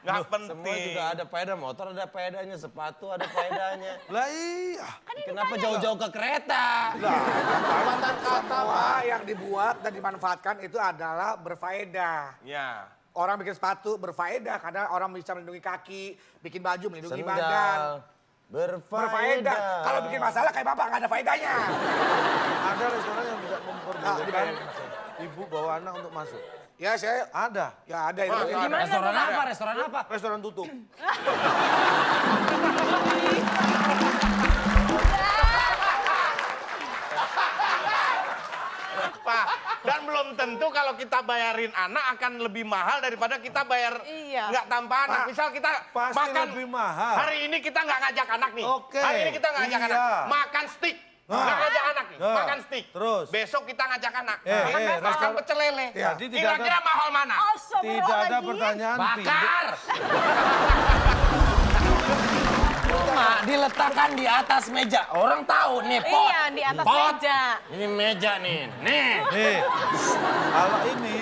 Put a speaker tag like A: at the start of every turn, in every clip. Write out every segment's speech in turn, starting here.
A: Nggak
B: Semua
A: penting.
B: juga ada faedah, motor ada faedahnya, sepatu ada faedahnya.
C: Lah iya.
B: Kenapa jauh-jauh ke kereta?
D: Jabatan kata Pak yang dibuat dan dimanfaatkan itu adalah berfaedah.
A: Ya.
D: Orang bikin sepatu berfaedah karena orang bisa melindungi kaki, bikin baju melindungi badan.
B: Sendal.
D: Berfaedah. Kalau bikin masalah kayak bapak nggak ada faedahnya.
C: Ada restoran yang tidak memperbolehkan
D: dibayar.
C: ibu bawa anak untuk masuk.
D: Ya saya,
C: Ada.
D: ya ada itu.
B: Restoran apa? Restoran apa?
C: Restoran tutup.
A: Pak, dan belum tentu kalau kita bayarin anak akan lebih mahal daripada kita bayar
E: Iya.
A: nggak tanpa anak.
D: Pak,
A: Misal kita
C: pasti
A: makan
C: lebih mahal.
A: Hari ini kita nggak ngajak anak nih.
C: Oke,
A: Hari ini kita nggak ngajak
C: iya.
A: anak. Makan steak.
C: Nah.
A: Nggak ngajak anak nih.
C: Nah.
A: Makan steak.
C: Terus?
A: Besok kita ngajak anak.
C: Eh,
A: makan
C: restoran-
A: pecel lele.
D: Ya.
C: Jadi tidak ada-
A: Kira-kira mahal mana?
C: Tidak ada pertanyaan
A: Bakar.
B: Cuma diletakkan di atas meja. Orang tahu nih pot.
E: Iya, di atas
B: Pot.
E: meja.
B: Ini meja nih. Nih.
C: Nih, kalau ini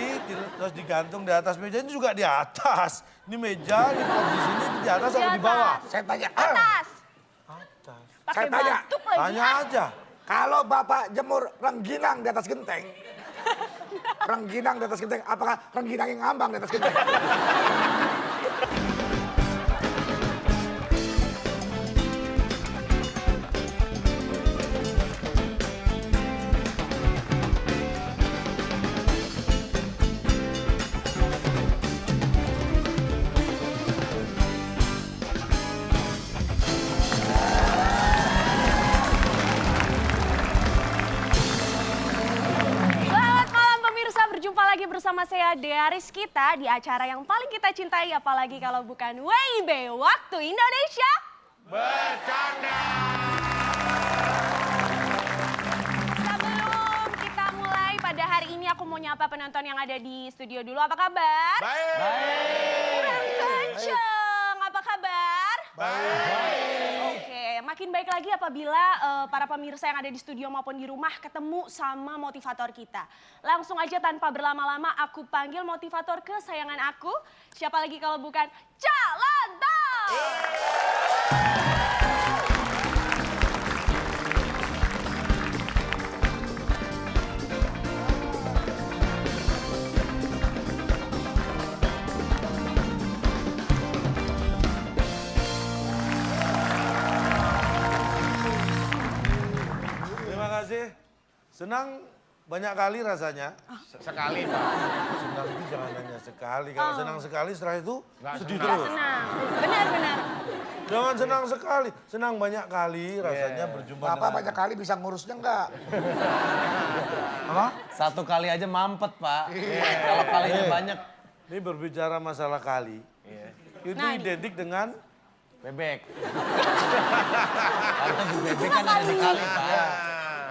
C: terus digantung di atas meja ini juga di atas. Ini meja, di pot di sini di atas atau di bawah?
D: Saya tanya,
E: Atas.
C: Atas.
E: Pakai
D: Saya tanya.
E: batuk lagi.
C: Tanya aja.
D: kalau bapak jemur rengginang di atas genteng, rengginang di atas genteng, apakah rengginang yang ngambang di atas genteng?
E: Selamat malam pemirsa, berjumpa lagi bersama saya Dea Rizkita di acara yang paling kita cintai, apalagi kalau bukan WIB, Waktu Indonesia.
A: Bercanda.
E: Sebelum kita mulai pada hari ini, aku mau nyapa penonton yang ada di studio dulu. Apa kabar?
A: Baik.
E: Kurang kenceng. Apa kabar? Oke, makin baik lagi apabila para pemirsa yang ada di studio maupun di rumah ketemu sama motivator kita. Langsung aja tanpa berlama-lama aku panggil motivator kesayangan aku. Siapa lagi kalau bukan Calanta!
C: Terima kasih. Senang banyak kali rasanya.
A: Sekali, Pak.
C: Senang itu jangan hanya sekali. Kalau senang sekali setelah itu sedih
A: senang.
C: terus.
E: Senang, benar-benar.
C: Jangan senang sekali. Senang banyak kali rasanya berjumpa
D: Bapak
C: dengan...
D: banyak kali bisa ngurusnya enggak?
C: Apa?
B: Satu kali aja mampet, Pak. Kalau kalinya banyak,
C: Ini berbicara masalah kali. Itu
E: Nah,
C: identik dengan
B: bebek. Kalau di bebek kan ada sekali, Pak.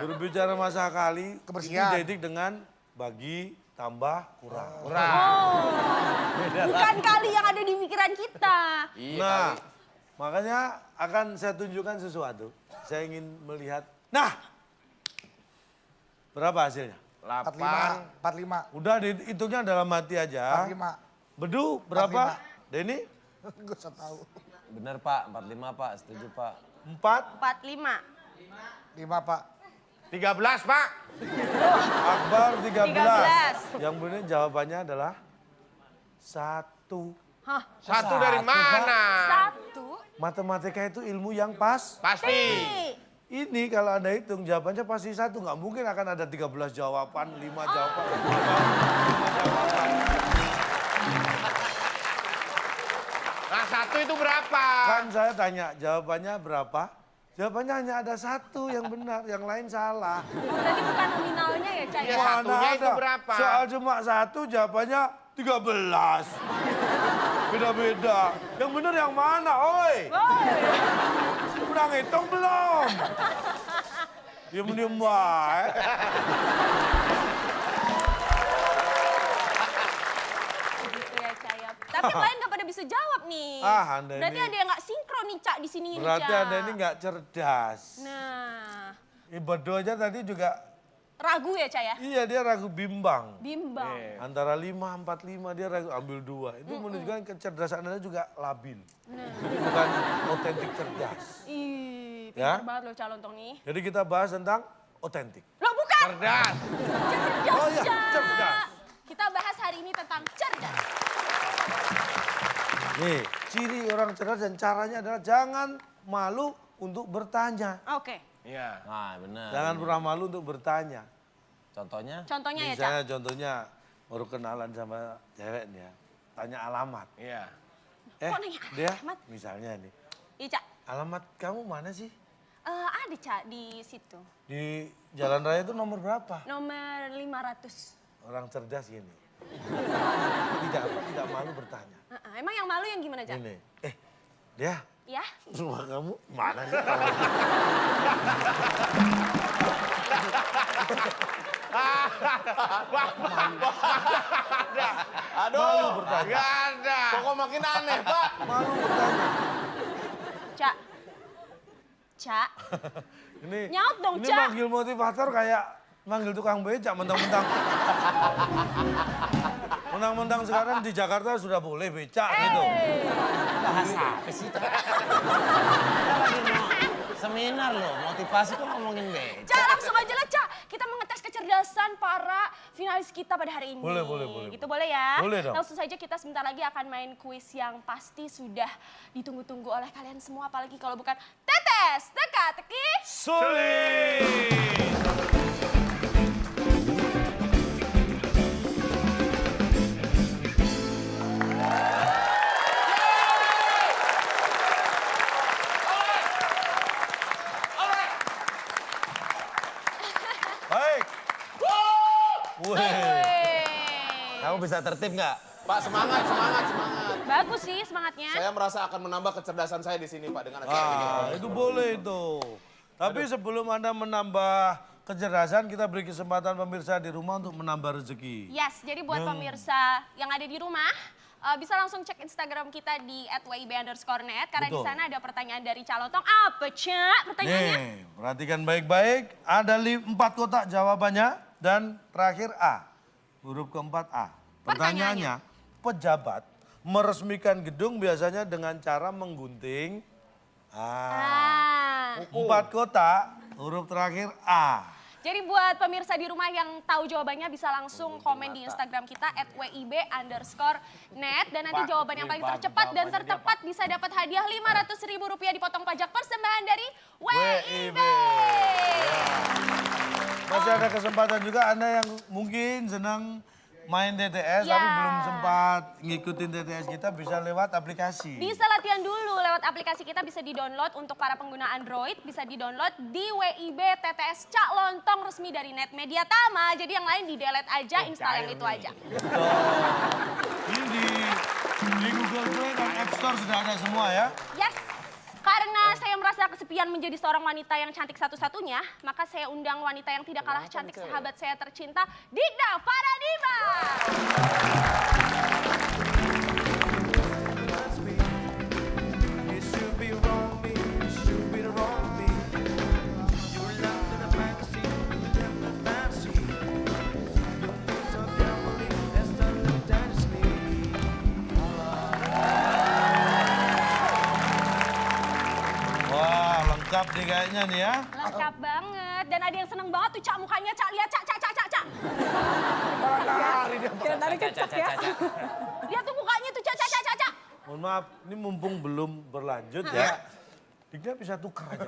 C: berbicara masalah kali.
D: Kebersihan.
C: Itu identik dengan bagi, tambah, kurang.
E: Bukan kali yang ada di pikiran kita.
C: Nah, makanya akan saya tunjukkan sesuatu. Saya ingin melihat. Nah, berapa hasilnya?
D: 45, 45,
C: Udah dihitungnya dalam hati aja.
D: 45.
C: Bedu berapa? Denny?
D: Gue usah tahu.
B: Bener, Pak. 45, Pak. Setuju, Pak.
C: 4,
E: 45.
D: 5 Pak.
A: 13, Pak.
C: Akbar 13.
E: 13.
C: Yang benar jawabannya adalah 1.
E: Hah,
A: Satu dari mana?
E: satu.
C: Matematika itu ilmu yang pas.
A: Pasti.
C: Ini kalau Anda hitung jawabannya pasti 1. Nggak mungkin akan ada 13 jawaban, 5 jawaban.
A: Nah, satu itu berapa?
C: Kan saya tanya jawabannya berapa? Jawabannya hanya ada 1 yang benar, yang lain salah.
E: Berarti bukan nominalnya ya, Cak?
A: Iya,
E: ya?
A: Pak. Satunya itu
C: ada.
A: berapa?
C: Soal cuma 1 jawabannya 13. Beda-beda. Yang benar yang mana, oi? Udah ngitung belum? Diem-diem baik.
E: Gitu ya, Cak ya. Tapi yang lain nggak pada bisa jawab nih.
C: Ah, Anda
E: Berarti
C: ini-
E: ada yang nggak sinkron nih, Cak, di sini nih,
C: Berarti
E: Cak.
C: Anda ini nggak cerdas.
E: Nah,
C: Ibadah aja tadi juga
E: Ragu ya, Cak ya?
C: Iya, dia ragu bimbang.
E: Bimbang.
C: Antara 5, 4, 5 dia ragu ambil 2. Itu menunjukkan kecerdasan Anda juga labil. Jadi bukan otentik cerdas.
E: Ih,
C: Ya.
E: pintar banget loh Cak Lontong nih.
C: Jadi kita bahas tentang otentik.
E: Loh bukan!
A: Cerdas.
E: Cerdas,
C: Oh iya,
E: Cak.
C: cerdas.
E: Kita bahas hari ini tentang cerdas.
C: Nih, ciri orang cerdas dan caranya adalah jangan malu untuk bertanya.
E: Oke.
A: Iya.
B: Nah, benar.
C: Jangan pernah malu untuk bertanya.
B: Contohnya?
E: Contohnya ya, Cak?
C: Misalnya contohnya baru kenalan sama cewek nih ya, tanya alamat.
A: Iya.
C: Eh,
E: Kok nanya
C: dia
E: alamat?
C: misalnya nih,
E: Iya, Cak.
C: alamat kamu mana sih?
E: Ada, Cak, di situ.
C: Di jalan raya itu nomor berapa?
E: Nomor 500.
C: Orang cerdas gini. Tidak malu bertanya.
E: Emang yang malu yang gimana, Cak?
C: Ini, dia
E: Ya?
C: rumah kamu mana sih? Malu bertanya.
A: Gak ada.
B: Kok makin aneh, Pak?
C: Malu bertanya.
E: Cak. Cak.
C: Ini,
E: Nyaut dong,
C: ini
E: Cak.
C: manggil motivator kayak manggil tukang becak mentang-mentang. Mentang-mentang sekarang di Jakarta sudah boleh becak gitu.
B: Bahasa apa sih? Kita lagi mau seminar loh, motivasi kok ngomongin beca.
E: Cak, langsung aja lah, Cak. Kita mengetes kecerdasan para finalis kita pada hari ini.
C: Boleh.
E: Gitu boleh ya?
C: Boleh dong.
E: Langsung saja kita sebentar lagi akan main kuis yang pasti sudah ditunggu-tunggu oleh kalian semua. Apalagi kalau bukan tetes, teka-teki.
A: Sulit.
C: Baik. Wih.
B: Kamu bisa tertib nggak?
F: Pak, semangat.
E: Bagus sih semangatnya.
F: Saya merasa akan menambah kecerdasan saya di sini, Pak, dengan acara ini.
C: Itu boleh itu. Tapi sebelum Anda menambah kecerdasan, kita beri kesempatan pemirsa di rumah untuk menambah rezeki.
E: Yes, jadi buat pemirsa yang ada di rumah, bisa langsung cek Instagram kita di @wib_net karena di
C: Betul.
E: sana ada pertanyaan dari Cak Lontong. Apa, Cak? Pertanyaannya?
C: Nih, perhatikan baik-baik. Ada 4 kotak jawabannya dan terakhir A. Huruf keempat A. Pertanyaannya, pejabat meresmikan gedung biasanya dengan cara menggunting. 4 kotak, huruf terakhir A.
E: Jadi buat pemirsa di rumah yang tahu jawabannya bisa langsung komen di Instagram kita @wib_net dan nanti jawaban yang paling tercepat dan tertepat bisa dapat hadiah Rp500.000 dipotong pajak persembahan dari WIB.
C: Masih ada kesempatan juga Anda yang mungkin senang main TTS
E: Ya.
C: tapi belum sempat ngikutin TTS kita bisa lewat aplikasi.
E: Bisa latihan dulu lewat aplikasi kita, bisa di-download untuk para pengguna Android, bisa di-download di WIB TTS Cak Lontong resmi dari Net Media Tama. Jadi yang lain di-delete aja, install yang itu aja.
C: Ini di Google Play dan App Store sudah ada semua ya.
E: Yes, karena saya merasa kesepian menjadi seorang wanita yang cantik satu-satunya, maka saya undang wanita yang tidak kalah cantik sahabat saya tercinta, Dikda Faradiva.
C: Wah, lengkap nih kayaknya nih ya.
E: Lengkap banget, dan ada yang seneng banget tuh Cak mukanya, Cak. Lihat Cak. Lihat tuh mukanya tuh Cak.
C: Mohon maaf, ini mumpung belum berlanjut ya. Dikda bisa tukar aja.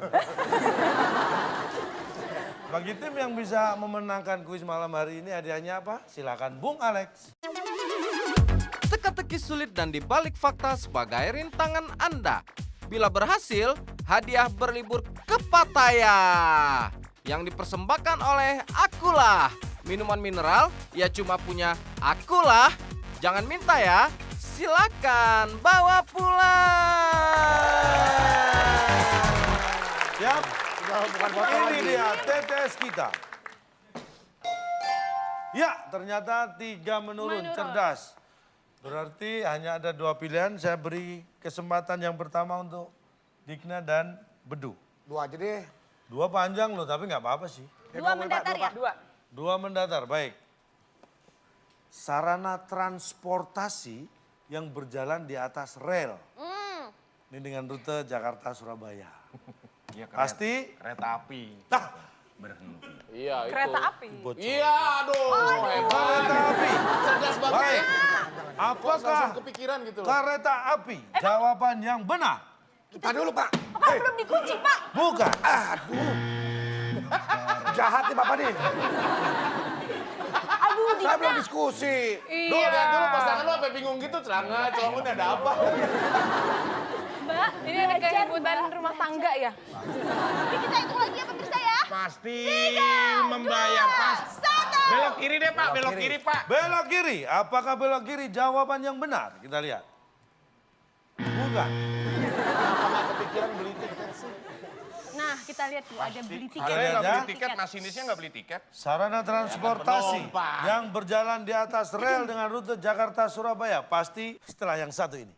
C: Bagi tim yang bisa memenangkan kuis malam hari ini hadiahnya apa? Silakan Bung Alex.
G: Teka-teki sulit dan dibalik fakta sebagai rintangan Anda. Bila berhasil, hadiah berlibur ke Pattaya yang dipersembahkan oleh Akulah. Minuman mineral ya cuma punya Akulah. Jangan minta ya, silakan bawa pulang.
C: Siap? Ini dia TTS kita. Ya, ternyata 3 menurun, cerdas. Berarti hanya ada 2 pilihan. Saya beri kesempatan yang pertama untuk Dikna dan Bedu.
D: 2 aja deh.
C: 2 panjang loh, tapi nggak apa-apa sih.
E: 2 mendatar ya?
C: 2 mendatar, baik. Sarana transportasi yang berjalan di atas rel. Ini dengan rute Jakarta-Surabaya.
A: Ya,
C: Pasti?
A: kereta api.
C: Nah,
F: Iya, itu.
E: Kereta api.
F: Iya, aduh. Hebat.
C: kereta api.
F: Cerdas banget.
C: Baik.
F: Ya.
C: Apakah
F: Langsung kepikiran gitu loh.
C: kereta api? Jawaban yang benar.
D: Kita dulu, Pak.
E: Pak, belum dikunci, Pak.
C: Bukan.
D: Aduh. Jahat nih Bapak nih.
E: Aduh,
D: Saya belum
E: Dina.
D: diskusi.
F: Duh, lihat dulu pasangan lu sampai bingung gitu. Celana, cowoknya ada apa?
E: Mbak,
H: Ini ada keributan rumah tangga ya?
E: Jadi kita hitung lagi ya pemirsa ya.
A: Pasti membayar. Belok kiri deh Pak, belok kiri Pak.
C: Belok kiri. Apakah belok kiri jawaban yang benar? Kita lihat. Bukan.
F: Kenapa nggak kepikiran beli tiket sih?
E: Nah, kita lihat tuh ada beli tiket.
C: Kita
A: Saya
C: lihat
A: nggak
C: ya.
A: beli tiket, masinisnya nggak beli tiket.
C: Sarana transportasi
F: penumpang.
C: yang berjalan di atas rel dengan rute Jakarta-Surabaya. Pasti setelah yang satu ini.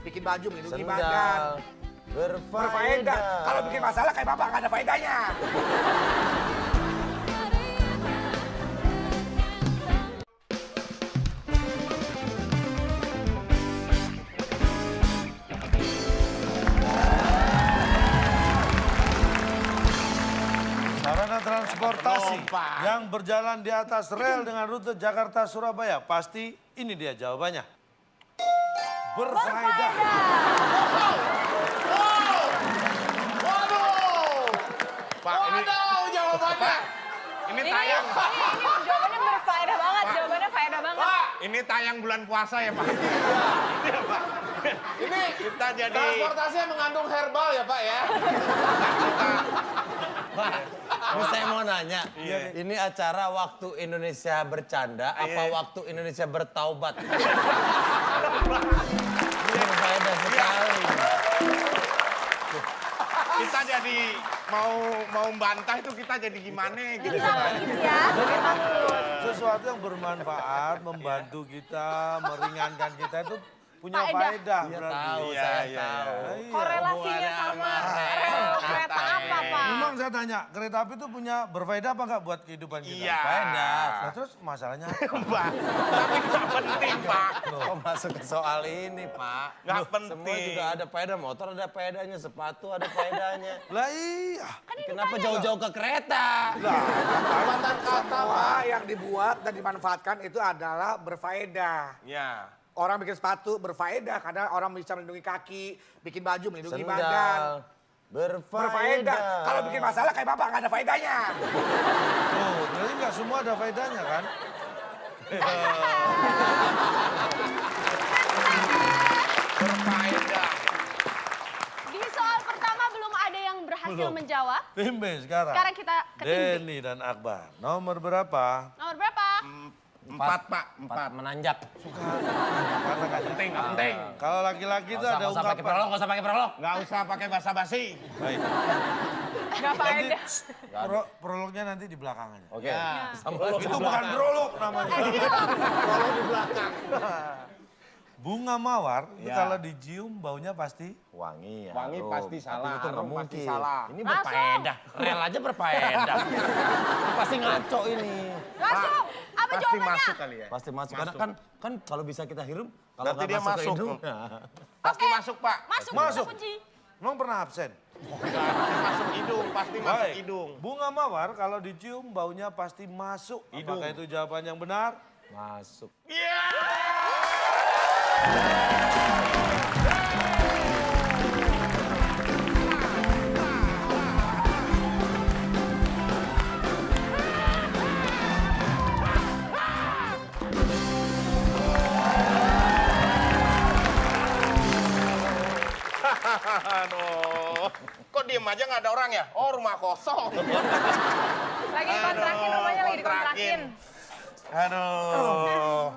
D: Bikin baju melindungi badan.
B: Sendal.
D: Berfaedah. Kalau bikin masalah kayak Bapak nggak ada faedahnya.
C: Sarana transportasi
F: Penumpang.
C: yang berjalan di atas rel dengan rute Jakarta-Surabaya. Pasti ini dia jawabannya. Berfaedah.
F: Waduh!
A: Pak, ini
F: Waduh, jawabannya.
A: tayang.
H: Ini jawabannya berfaedah banget, jawabannya faedah banget.
F: Pak,
A: Ini tayang bulan puasa ya Pak. Iya Pak.
F: ini
A: Kita jadi
F: transportasi yang mengandung herbal ya Pak ya?
B: Pak, ini saya mau nanya. Ini acara waktu Indonesia bercanda apa waktu Indonesia bertaubat? Ini berbeda sekali.
A: kita jadi mau membantah itu kita jadi gimana gitu.
E: Gitu ya.
C: Jadi memang sesuatu yang bermanfaat, membantu kita, meringankan kita itu punya faedah.
B: Iya
C: berarti.
B: tahu,
A: Iya,
B: saya
A: iya,
B: tahu.
C: Iya.
H: Korelasinya sama rel kereta apa, Pak?
C: Memang saya tanya, kereta api itu punya berfaedah apa enggak buat kehidupan kita?
A: Iya.
C: Faedah. Nah, terus masalahnya
A: Pak, tapi nggak penting Pak.
B: Kok masuk ke soal ini, Pak?
A: Nggak
B: Loh,
A: penting.
B: Semua juga ada faedah, motor ada faedahnya, sepatu ada faedahnya.
C: lah iya.
B: Kenapa jauh-jauh ke kereta?
F: Jabatan kata Pak.
D: Wah, yang dibuat dan dimanfaatkan itu adalah berfaedah.
A: Ya.
D: Orang bikin sepatu berfaedah karena orang bisa melindungi kaki, bikin baju melindungi badan.
B: Sendal.
D: Berfaedah.
B: Berfaedah.
D: Kalau bikin masalah kayak Bapak nggak ada faedahnya.
C: Tuh, berarti nggak semua ada faedahnya kan?
A: Berfaedah.
E: Di soal pertama belum ada yang berhasil
C: Belum.
E: menjawab.
C: Tim B sekarang.
E: Sekarang kita ke tim B.
C: Denny dan Akbar. Nomor berapa?
E: Nomor berapa?
A: 4 Pak, 4.
B: Menanjak.
C: Katakan.
A: Penting, nggak penting.
C: Kalau laki-laki itu ada
B: Nggak usah pakai
C: ungkapan.
B: prolog, nggak usah pakai prolog.
A: Nggak usah pakai basa-basi.
C: Baik.
H: Nggak
C: Nanti
H: faedah.
C: prolognya nanti di belakang aja.
B: Oke.
C: Itu bukan prolog namanya.
F: Kalau di belakang.
C: Bunga mawar itu kalau dicium baunya pasti
B: Wangi ya.
F: Wangi pasti salah,
B: Itu nggak
F: harum pasti
B: mungkin.
F: salah.
B: Ini berfaedah. Rel aja berfaedah. Ini pasti ngaco ini.
E: Masuk. Apa
A: Pasti
E: jawabannya?
A: masuk kali ya.
B: Pasti masuk. Karena kan kalau bisa kita hirup, kalau
A: Berarti
B: nggak
A: dia
B: masuk ke
A: masuk.
B: hidung.
A: Pasti masuk Pak.
E: Masuk.
C: Masuk.
E: kita kunci.
C: Memang pernah absen.
A: Masuk hidung, pasti masuk
C: Baik.
A: hidung.
C: Bunga mawar kalau dicium baunya pasti masuk.
A: Hidung.
C: Apakah itu jawaban yang benar?
B: Masuk.
A: Aduh, kok diem aja nggak ada orang ya? Oh rumah kosong.
H: Lagi kontrakin, rumahnya lagi dikontrakin.
A: Aduh.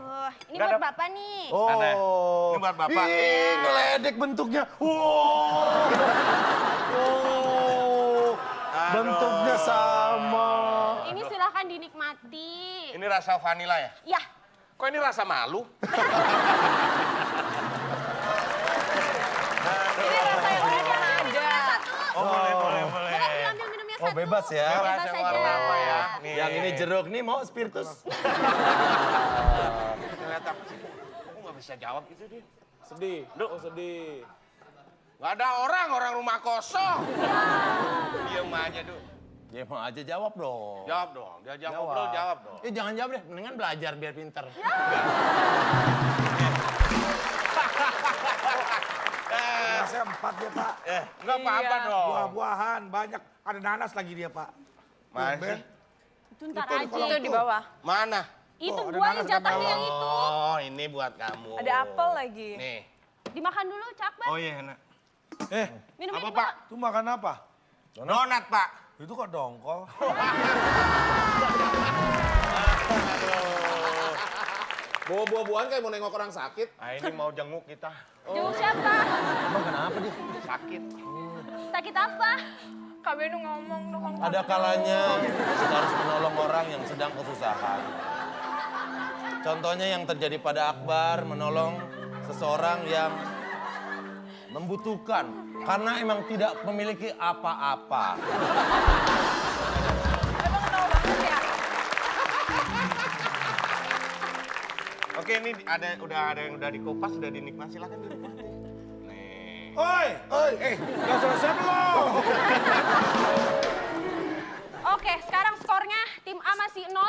E: Ini
A: Nggak
E: buat
A: ada-
E: Bapak nih.
A: Mana?
B: Oh.
A: Ini buat Bapak.
B: Ih, ngeledek bentuknya. Wow. Oh. Bentuknya sama.
E: Ini silahkan dinikmati.
A: Ini rasa vanila ya?
E: Ya,
A: Kok ini rasa malu?
H: Ini rasa yang lain yang
E: satu.
B: Oh bebas ya.
E: Bebas
A: yang
E: aja.
A: warna apa ya? Nih.
B: Yang ini jeruk nih mau spiritus.
A: Ngeliat apa sih? Aku nggak bisa jawab itu dia.
F: Sedih. Oh sedih.
A: Nggak ada orang rumah kosong. Diam aja, Du.
B: Ya mau aja jawab dong.
A: Jawab dong, diajak ngobrol jawab dong.
B: Jangan jawab deh, mendingan belajar biar pinter.
D: Saya 4 dia Pak.
A: Nggak apa-apa dong.
D: Buah-buahan banyak. Ada nanas lagi dia Pak.
A: Masih.
E: Itu ntar aja.
H: Itu di bawah.
A: Mana?
E: Itu
D: Oh, ada
E: buahnya
D: nanas
E: jatahnya
D: di
E: yang itu.
A: Oh, ini buat kamu.
H: Ada apel lagi.
A: Nih.
E: Dimakan dulu, Cak Bar.
A: Oh iya, enak.
E: Minum
A: Apa,
E: ini,
A: Pak?
C: Itu makan apa?
A: Donat, Pak.
C: Itu kok dongkol?
F: Bawa buah-buahan kayak mau nengok orang sakit.
A: Nah, ini mau jenguk kita.
E: Jauh siapa?
B: Emang kenapa dia?
A: Sakit.
E: Sakit apa?
H: Kak Benu ngomong dong.
B: Ada kalanya kita harus menolong orang yang sedang kesusahan. Contohnya yang terjadi pada Akbar menolong seseorang yang membutuhkan karena emang tidak memiliki apa-apa.
H: Emang kenal banget ya?
A: Oke, ini udah ada yang udah dikupas, udah dinikmati. Silakan dinikmati. Nih.
C: Oi, nggak selesai belum?
E: Oke, sekarang skornya tim A masih 0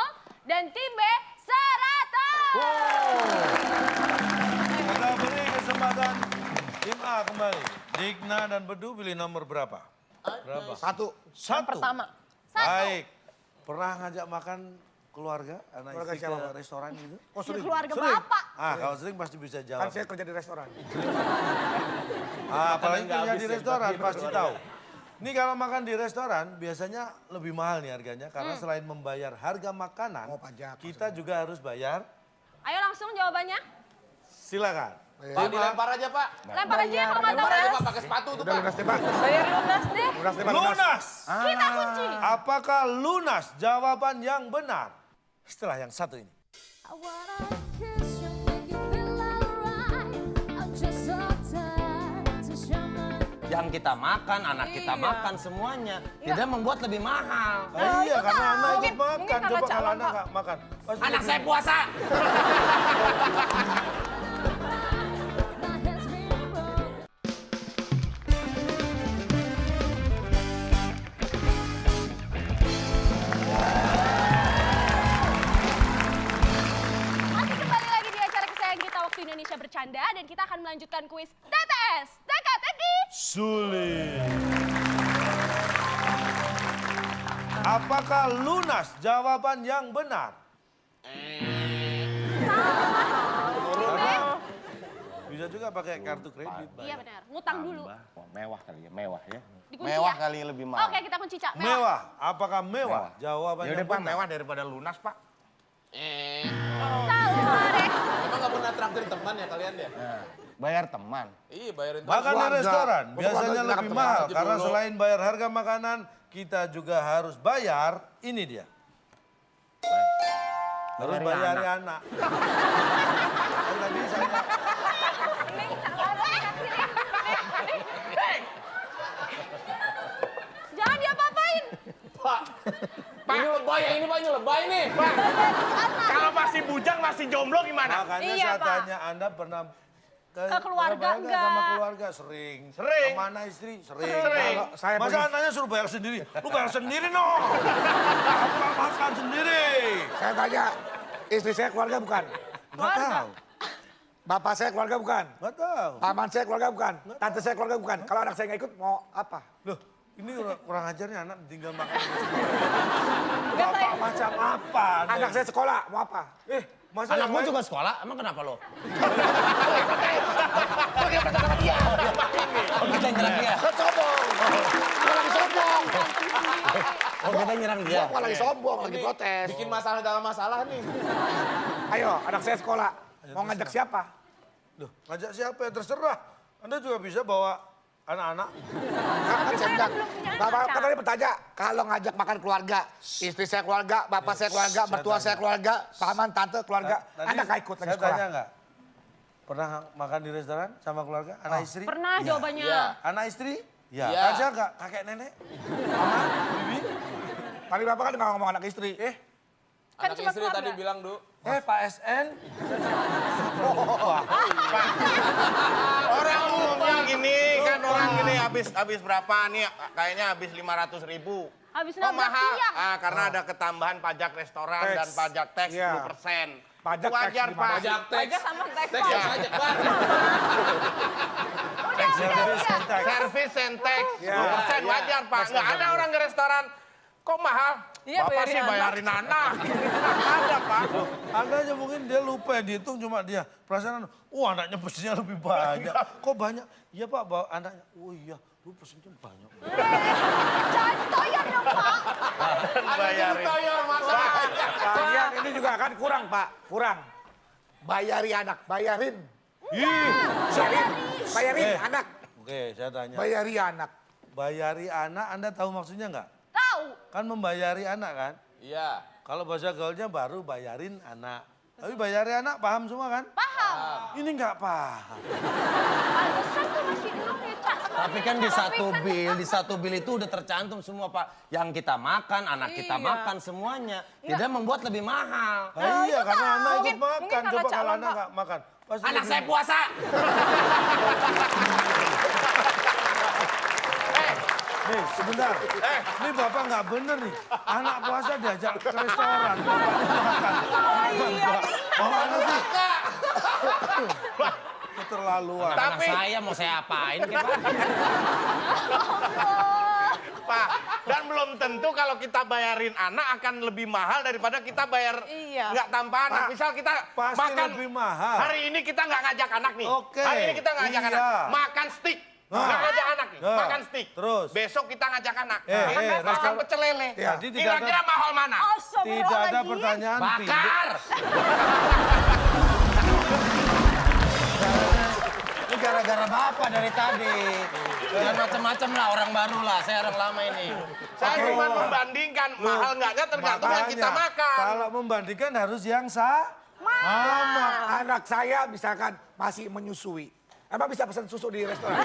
E: dan tim B 100.
C: Kita beri kesempatan tim A kembali. Digna dan Bedu pilih nomor berapa? Berapa?
D: 1.
C: Satu.
H: Pertama.
C: Baik. Pernah ngajak makan keluarga, anak
D: Keluarga
C: istri
D: siapa,
C: ke
D: Pak?
C: restoran gitu?
D: Oh
E: Ya,
D: sering.
E: keluarga
C: Sering?
E: Bapak.
C: Kalau sering pasti bisa
D: Kan
C: jawab.
D: saya kerja di restoran.
C: Apalagi
B: nggak
C: kerja
B: habis
C: di
B: ya,
C: restoran
B: bagi
C: pasti
B: keluarga.
C: tahu. Ini kalau makan di restoran biasanya lebih mahal nih harganya karena selain membayar harga makanan,
D: Oh, pajak,
C: kita juga harus bayar.
E: Ayo langsung jawabannya.
C: Silakan.
F: Pak dilempar aja Pak.
E: Lempar aja kalau nggak tahu.
F: Lempar aja Pak pakai sepatu tuh
D: Udah
F: Pak.
D: lunas deh Pak.
H: Bayar lunas deh.
D: Lunas deh Pak. lunas.
C: Lunas.
E: Kita kunci.
C: Apakah lunas jawaban yang benar? Setelah yang satu ini.
I: I wanna kiss you, make you feel alright. I'm just so tired to show my
B: Yang kita makan, anak kita makan semuanya. Tidak membuat lebih mahal.
C: Iya, karena anak ikut makan.
H: mungkin kakak
C: Coba kalau
H: calon,
C: anak
H: Pak.
C: nggak makan. pasti
B: Anak
C: lebih-
B: saya puasa.
I: my hands been broke.
E: Masih kembali lagi di acara kesayangan kita Waktu Indonesia Bercanda dan kita akan melanjutkan kuis TTS Teka-teki.
C: Sulit. Apakah lunas jawaban yang benar? Karena bisa juga pakai kartu kredit. Pak.
E: Iya benar, ngutang dulu.
A: Mewah kali ya, mewah ya.
E: Dikunci
A: Mewah
E: ya?
A: kali lebih mahal.
E: Oke, kita kunci, Cak.
C: Mewah. Apakah mewah? Jawaban
A: Ya udah
C: yang
A: Pak,
C: benar.
A: mewah daripada lunas Pak.
E: Salah,
F: Emang nggak pernah traktir teman ya kalian ya?
A: Bayar teman.
F: Iya bayarin teman.
C: Makan di
D: Keluarga.
C: restoran
D: Masuk
C: biasanya
D: keluarga
C: lebih
D: kita
C: mahal
F: aja
C: karena
F: dulu.
C: selain bayar harga makanan, kita juga harus bayar ini dia. Harus bayar anak. Kan nggak bisa. Pak.
E: Jangan diapa-apain.
F: Pak. Ini lebay ya, ini Pak, ini lebay nih.
A: Pak, kalau masih bujang, masih jomblo gimana?
C: Makanya
H: Iya,
C: saya
H: Pak.
C: tanya Anda pernah
E: Ke keluarga
C: bayar nggak sama
E: enggak?
C: keluarga? Sering.
A: Sering.
C: Sama anak istri? Sering.
A: Sering.
C: Kalau
D: Saya
C: Masa
D: pergi-
C: anaknya suruh bayar sendiri? Lu bayar sendiri no. Aku makan sendiri.
D: Saya tanya, istri saya keluarga bukan?
C: Nggak tahu.
D: Bapak saya keluarga bukan?
C: Nggak tahu.
D: Paman saya keluarga bukan? Tante saya keluarga bukan? Kalau anak saya nggak ikut mau apa?
C: Loh, ini kurang ajarnya anak tinggal makan.
H: Nggak,
C: Bapak macam apa? Anda?
D: Anak saya sekolah mau apa?
C: Masa yang
B: Anakmu
C: lain-
B: juga sekolah, emang kenapa lo? Oh kita yang nyerang dia.
D: Kan sombong. Gua lagi sombong.
B: Oh kita yang nyerang dia.
D: Gua lagi sombong, lagi
F: Ini
D: protes.
F: Bikin masalah dalam masalah nih.
D: Ayo, anak saya sekolah. Mau ngajak siapa?
C: Loh, ngajak siapa ya terserah. Anda juga bisa bawa anak-anak.
D: Kan saya bilang,
H: belum punya anak,
D: Bapak
H: Cak.
D: kan tadi bertanya, kalau ngajak makan keluarga, istri saya keluarga, bapak saya keluarga,
C: saya
D: mertua saya
C: tanya.
D: keluarga, paman, tante keluarga,
C: Tadi
D: Anda nggak ikut lagi
C: saya
D: sekolah.
C: tanya nggak? Pernah makan di restoran sama keluarga? Anak istri?
E: Pernah jawabannya.
F: Iya.
C: Anak istri? Ya,
F: Iya.
C: kan saya nggak kakek nenek. Mama, bibi.
D: Tadi Bapak kan nggak ngomong anak istri.
H: Kan
F: Anak
H: cuma
F: istri tadi
H: keluarga.
F: bilang, Du.
C: Pak SN.
A: Orang umumnya gini, kan orang gini habis berapa nih? Kayaknya habis 500.000.
E: Habis
A: Oh
E: nabrak
A: mahal,
E: tiang.
A: karena ada ketambahan pajak restoran
D: Teks.
A: dan pajak teks
D: Iya.
A: 10%.
D: Pajak
A: Itu wajar,
D: teks
A: Pak.
F: Pajak teks.
H: Pajak sama teks.
F: Teks ya, pajak, Pak.
C: Service and tax.
A: Service and tax,
D: Iya.
A: 10% wajar, Pak. Nggak ada orang ke restoran, kok mahal?
H: Iya,
A: Bapak
H: bayarin
A: sih
H: anak.
A: bayarin anak. Nggak ada, Pak.
C: Anda aja mungkin dia lupa ya, dihitung cuma dia. Perasaan, anaknya pesennya lebih banyak. Kok banyak? Iya Pak, bawa anaknya. Oh iya, lu pesennya banyak.
E: Jangan ditoyor dong, Pak.
A: Bayarin.
F: Toyor, masa?
D: Bagian ini juga kan kurang Pak, kurang. Bayari anak, bayarin. Bayarin anak,
C: Oke, saya tanya.
D: bayari anak.
C: Bayari anak, Anda tahu maksudnya nggak?
E: Tahu.
C: Kan membayari anak kan?
F: Iya.
C: Kalau bahasa gaulnya baru bayarin anak. Tapi bayari anak paham semua kan?
E: Paham.
C: Ini nggak paham.
E: Pantesan tuh masih dulu nih, Cak.
B: Tapi kan di satu bil itu udah tercantum semua Pak. Yang kita makan, anak kita
H: Iya.
B: makan semuanya. Tidak membuat lebih mahal.
C: Iya, karena anak ikut
H: Mungkin
C: makan.
H: karena
C: Coba kalau
H: calon,
C: anak
H: Pak.
C: nggak makan. pasti
B: Anak
C: lebih-
B: saya puasa.
C: Nih, sebentar. Ini Bapak nggak bener nih. Anak puasa diajak ke restoran. Bapaknya makan. Bapak sih. Keterlaluan.
B: Anak
A: Tapi-
B: saya mau saya apain Pak?
A: Pak, dan belum tentu kalau kita bayarin anak akan lebih mahal daripada kita bayar
H: Iya.
A: nggak tanpa anak.
C: Pak,
A: Misal kita
C: pasti
A: makan
C: lebih mahal.
A: Hari ini kita nggak ngajak anak nih.
C: Oke,
A: Hari ini kita nggak ngajak
C: iya.
A: anak. Makan steak.
C: Nah.
A: Nggak ngajak anak nih.
C: Nah.
A: Makan steak.
C: Terus?
A: Besok kita ngajak anak.
C: Makan
A: makan pecel lele.
C: Jadi tidak ada-
A: Kira-kira mahal mana?
C: Tidak ada pertanyaan pindah.
B: Bakar. Ini gara-gara Bapak dari tadi. Jangan macam-macam lah, orang baru lah. Saya orang lama ini.
A: Saya cuma membandingkan mahal nggaknya tergantung yang kita
C: Makanya,
A: makan.
C: kalau membandingkan harus yang sama.
D: Anak saya misalkan masih menyusui. Emang bisa pesan susu di restoran?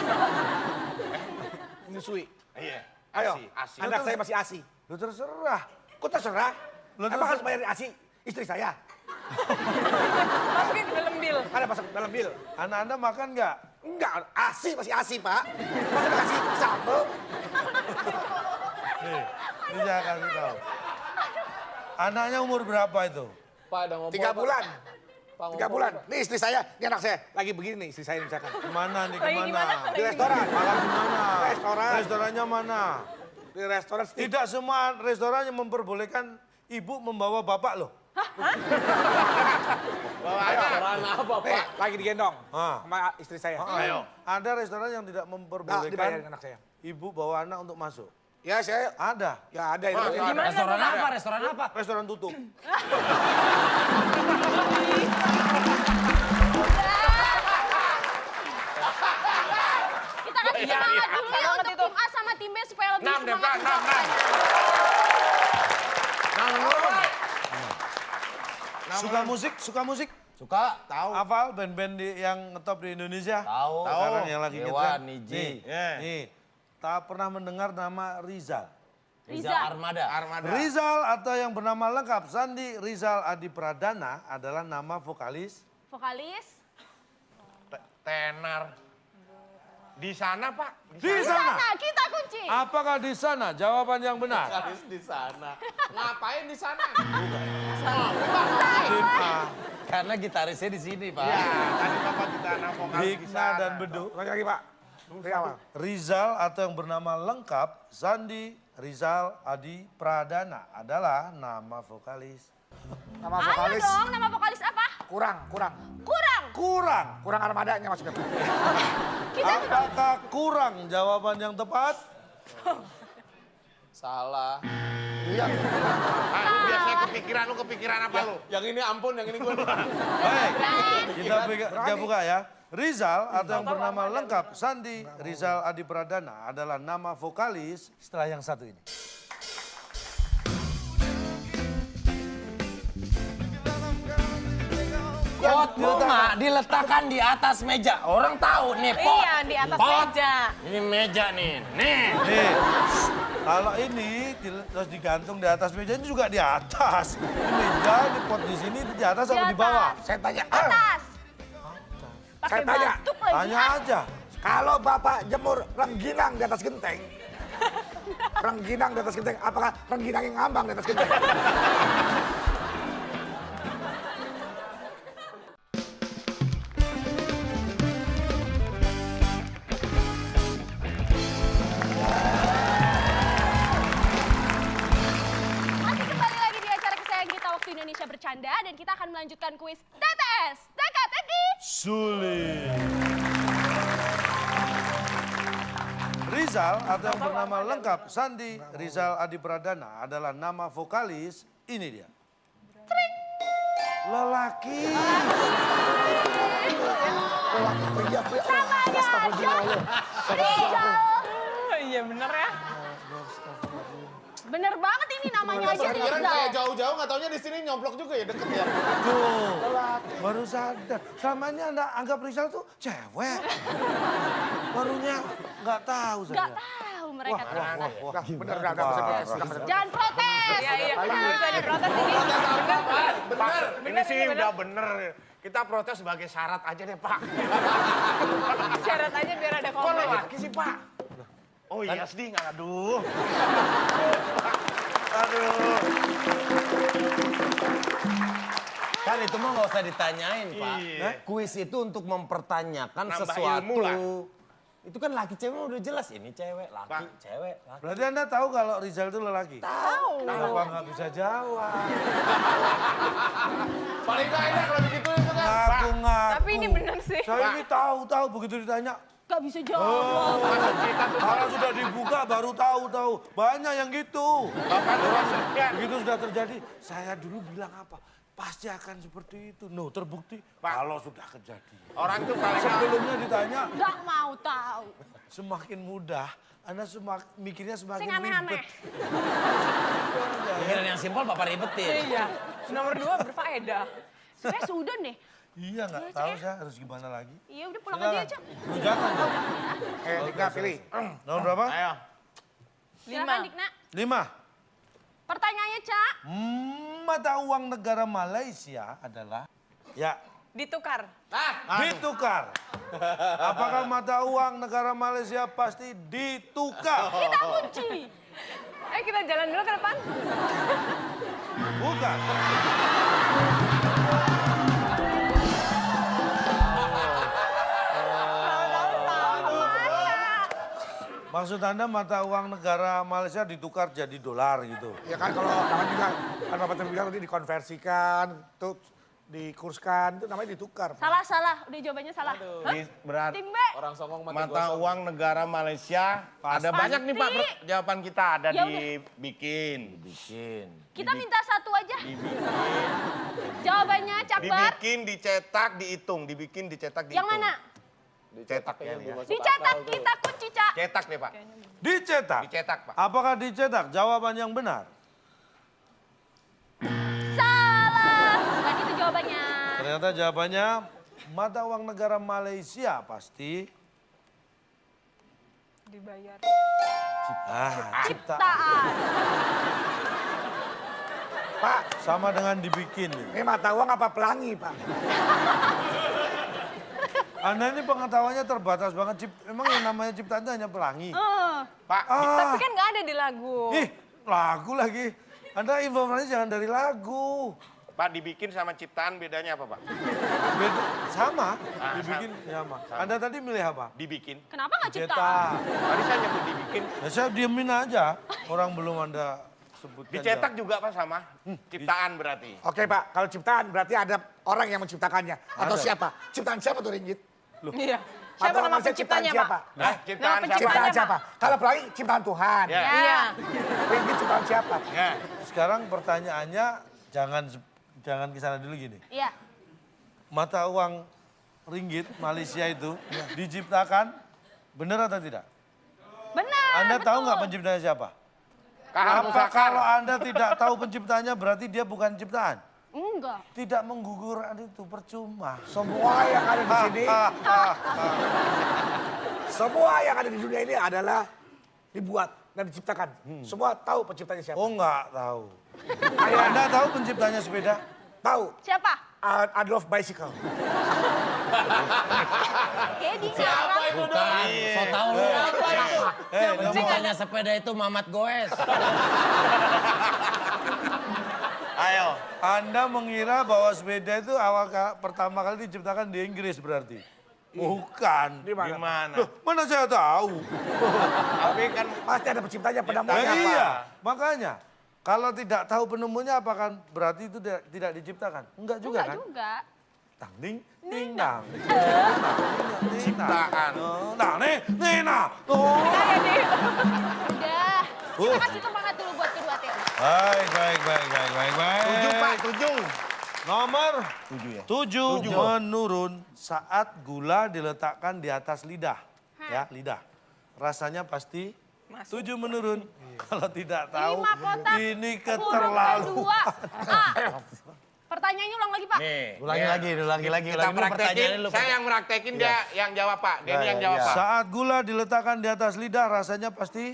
D: Menyusui.
A: Iya.
D: Ayo,
A: Asi.
D: anak saya masih ASI.
C: Lu terserah.
D: Kok terserah?
C: Lu
D: Emang harus bayar ASI istri saya?
H: Masukin ke dalam bil.
D: Ada masuk dalam bil.
C: Anak Anda makan nggak?
D: Enggak, ASI masih ASI Pak. Masa dikasih sambal?
C: Nih, ini saya kasih tahu. Anaknya umur berapa itu?
F: Pak, ada ngomong.
D: 3 bulan.
F: Pak,
D: 3 bulan. Nih istri saya, ini anak saya. Lagi begini nih istri saya misalkan.
C: Kemana nih,
H: Lagi
C: kemana?
H: gimana?
D: Di restoran.
C: Makan di mana?
D: Restoran.
C: Restorannya mana?
D: Di restoran steak.
C: Tidak semua restoran yang memperbolehkan ibu membawa bapak loh.
F: Restoran apa,
D: Nih,
F: Pak?
D: lagi digendong
C: Ah.
D: sama istri saya.
A: Ayo.
C: Ada restoran yang tidak
D: Nah,
C: memperbolehkan
D: dibayarin anak saya.
C: ibu bawa anak untuk masuk.
D: Ya saya,
C: Ada.
D: ya ada itu.
H: Gimana
B: Restoran
H: tuh, Pak?
B: apa? Restoran apa?
C: Restoran tutup.
E: Kita kasih semangat dulu ya
H: banget
E: untuk
H: itu.
E: tim A sama tim B supaya lebih
A: 6 deh, Pak.
E: semangat.
A: 6.
C: Suka musik? Suka musik?
B: Suka?
C: Tahu. Hafal band-band yang ngetop di Indonesia?
B: Tahu.
C: Sekarang yang lagi
B: Dewa,
C: ngetren.
B: Niji.
C: Nih,
A: Iya.
C: nih. Tak pernah mendengar nama Rizal.
B: Rizal Armada.
A: Armada.
C: Rizal atau yang bernama lengkap Sandi Rizal Adi Pradana adalah nama vokalis.
E: Vokalis.
A: Tenar. Di sana, Pak.
C: Di sana.
E: Nah, kita kunci.
C: Apakah di sana? Jawaban yang benar.
F: Garis di sana. Ngapain di sana?
C: Tim A.
B: Karena gitarisnya di sini, Pak.
A: Ya, tadi Bapak kita anak vokal di
C: Hikna
A: sana.
C: dan Bedu.
D: Lagi lagi Pak. Dari awal.
C: Rizal atau yang bernama lengkap Sandi Rizal Adi Pradana adalah nama vokalis.
D: Nama
E: Ayo
D: vokalis
E: dong, nama vokalis apa?
D: kurang.
C: Kurang.
D: Kurang armadanya maksudnya.
C: Apakah kurang jawaban yang tepat?
F: Salah.
D: Iya.
A: Ah, lu biasanya kepikiran apa lu?
F: Yang ini ampun, yang ini gue.
C: Baik, kita buka ya. Rizal atau yang bernama lengkap Sandi Rizal Adi Pradana adalah nama vokalis setelah yang satu ini.
B: Pot bunga diletakkan di atas meja. Orang tahu nih pot.
H: Iya, di atas
B: Pot.
H: meja.
B: Ini meja nih. Nih.
C: Nih, kalau ini terus digantung di atas meja ini juga di atas. Ini meja, di pot di sini di atas
E: Di
C: atau di bawah?
E: atas.
D: Saya tanya,
E: Atas. Pakai
D: Saya tanya.
E: batuk lagi.
C: Tanya aja.
D: kalau Bapak jemur rengginang di atas genteng, rengginang di atas genteng, apakah rengginang yang ngambang di atas genteng?
E: Masih kembali lagi di acara kesayangan kita Waktu Indonesia Bercanda dan kita akan melanjutkan kuis TTS Teka-teki.
C: Sulit. Rizal atau yang bernama lengkap Sandi Rizal Adi Pradana adalah nama vokalis. Ini dia. Lelaki.
H: Iya bener ya.
E: Bener banget ini namanya aja
F: Pikiran
E: Rizal.
F: kayak jauh-jauh, nggak taunya di sini nyomplok juga ya, deket ya.
C: Tuh, baru sadar. Selama ini Anda anggap Rizal tuh cewek. Barunya nggak tahu saya.
E: Gak tahu mereka tuh.
D: Nah, bener, nggak bisa protes. nggak bisa.
E: Jangan protes.
H: Iya, iya. Nggak bisa diprotes ini.
F: Bener.
A: Ini sih udah bener. Kita protes sebagai syarat aja deh, Pak.
H: Syarat aja biar ada
A: Kok
H: komen.
A: lelaki sih, Pak? Oh iya, sedih nggak? Aduh. Aduh.
B: Kan itu mah nggak usah ditanyain, Pak.
A: Iya.
B: Kuis itu untuk mempertanyakan
A: Nambah
B: sesuatu.
A: ilmu lah.
B: Itu kan laki cewek udah jelas. Ini cewek, laki,
A: Pak.
B: cewek, laki.
C: Berarti Anda tahu kalau Rizal itu lelaki?
H: Tahu.
C: Kenapa nggak bisa jawab?
F: Paling nggak enak kalau begitu itu kan.
C: Ngaku-ngaku.
H: Tapi ini bener sih.
C: Saya ini tahu begitu ditanya.
E: Gak bisa jawab.
C: Kalau sudah dibuka baru tahu. Banyak yang gitu. Begitu sudah terjadi, saya dulu bilang apa? Pasti akan seperti itu. No, terbukti kalau sudah kejadian.
A: Orang tuh paling
C: Sebelumnya ditanya,
E: Gak mau tahu.
C: semakin mudah, Anda mikirnya semakin
E: Sing aneh-aneh.
C: ribet.
B: Pikiran yang simpel Bapak ribetin.
H: Iya. Nomor 2 berfaedah.
E: Sebenernya sudah nih.
C: Iya nggak tahu saya harus gimana lagi.
E: Iya udah pulang aja, Cak.
C: Lu jangan dong.
D: Dika pilih.
C: Nomor berapa?
A: Ayo.
E: Silakan, Dikna.
C: 5.
E: Pertanyaannya, Cak.
C: Mata uang negara Malaysia adalah ya
H: Ditukar.
C: ditukar. Apakah mata uang negara Malaysia pasti ditukar?
E: Kita kunci.
H: Kita jalan dulu ke depan.
C: Bukan. Maksud Anda mata uang negara Malaysia ditukar jadi dolar gitu?
D: Ya kan kalau namanya juga, kan Bapak tadi bilang tadi dikonversikan, tuh dikurskan, itu namanya ditukar.
E: Salah. Udah jawabannya salah. Hah?
A: Berat.
E: Tim B.
F: Orang songong mati
A: Mata
F: gosong.
A: uang negara Malaysia. Ada banyak nih, Pak. Jawaban kita ada
E: Ya
A: dibikin.
E: Kita minta satu aja. Jawabannya, Cakbar.
A: Dibikin, dicetak, dihitung. Dibikin, dicetak, dihitung.
E: Yang mana?
A: Dicetak ya.
E: Dicetak, kita kunci, Cak.
A: Cetak deh, Pak.
C: Dicetak.
A: Dicetak, Pak.
C: Apakah dicetak? Jawaban yang benar.
E: Salah. Bukan itu jawabannya.
C: Ternyata jawabannya mata uang negara Malaysia pasti
H: Dibayar.
C: ciptaan.
E: Ciptaan.
D: Pak,
C: Sama dengan dibikin.
D: ini mata uang apa pelangi, Pak?
C: Anda ini pengetahuannya terbatas banget. Emang yang namanya ciptaan itu hanya pelangi?
A: Pak,
H: Tapi kan nggak ada di lagu.
C: Ih, lagu lagi. Anda informasi jangan dari lagu.
A: Pak, dibikin sama ciptaan bedanya apa, Pak?
C: Beda, sama, dibikin sama. Anda tadi milih apa?
A: Dibikin.
E: Kenapa nggak ciptaan?
C: Cetak.
A: Tadi saya nyebut dibikin.
C: Ya saya diemin aja. Orang belum Anda sebutkan.
A: Dicetak juga, Pak, sama. Ciptaan berarti.
D: Oke, Pak, kalau ciptaan berarti ada orang yang menciptakannya. Atau
C: Ada.
D: siapa? Ciptaan siapa tuh Ringgit?
H: Iya.
D: Mata
H: Siapa
D: uang
H: nama
D: Malaysia
H: penciptanya, Pak?
D: siapa?
A: Nah, ciptaan
H: Nama
A: siapa?
D: Ciptaan
H: Pak.
D: siapa? Kalau pelangi, ciptaan Tuhan.
A: Ya.
H: Iya.
D: Ringgit ciptaan siapa?
A: Ya.
C: Sekarang pertanyaannya jangan ke sana dulu gini.
E: Iya.
C: Mata uang ringgit Malaysia itu diciptakan benar atau tidak?
E: Benar.
C: Anda tahu
E: betul.
C: nggak penciptanya siapa?
A: Kahar
C: Apa
A: Musakar.
C: kalau Anda tidak tahu penciptanya berarti dia bukan ciptaan?
E: Enggak.
C: Tidak menggugurkan itu, percuma.
D: Semua yang ada di sini, semua yang ada di dunia ini adalah dibuat dan diciptakan. Semua tahu penciptanya siapa?
C: Oh nggak tahu. Anda tahu penciptanya sepeda?
D: Tahu.
E: Siapa?
D: Adolf Bicycle.
E: Kayak di ngarang.
B: Bukan, so tau lu. Penciptanya sepeda itu Mamat Goes.
A: Ayo.
C: Anda mengira bahwa sepeda itu pertama kali diciptakan di Inggris berarti? Bukan.
D: Di mana?
A: Gimana?
C: Loh, mana saya tahu?
A: Tapi kan
D: Pasti ada penciptanya,
C: Nah,
D: penemunya apa?
C: iya, makanya. Kalau tidak tahu penemunya apakah berarti itu tidak diciptakan? Enggak juga
E: Enggak
C: kan?
E: juga.
C: Tang ding, ding dang.
A: ciptaan.
C: Nah, nih, nah. Tuh.
E: Kayak deh. Udah. Kita
C: Oh.
E: kasih semangat dulu buat kedua tim.
C: Baik.
A: 7 Pak, 7.
C: Nomor
A: 7 ya?
C: 7 menurun saat gula diletakkan di atas lidah. Ya, lidah. Rasanya pasti 7 menurun. Kalau tidak tahu,
E: 5 kotak.
C: ini
E: Huruf
C: keterlaluan.
E: kedua. A. Pertanyaannya ulang lagi, Pak.
A: Nih.
B: Ulangi lagi.
A: Kita
B: Dulu
A: praktekin,
B: pertanyaannya lu.
A: saya yang praktekin, dia yang jawab Pak. Denny yang jawab Pak.
C: Saat gula diletakkan di atas lidah, rasanya pasti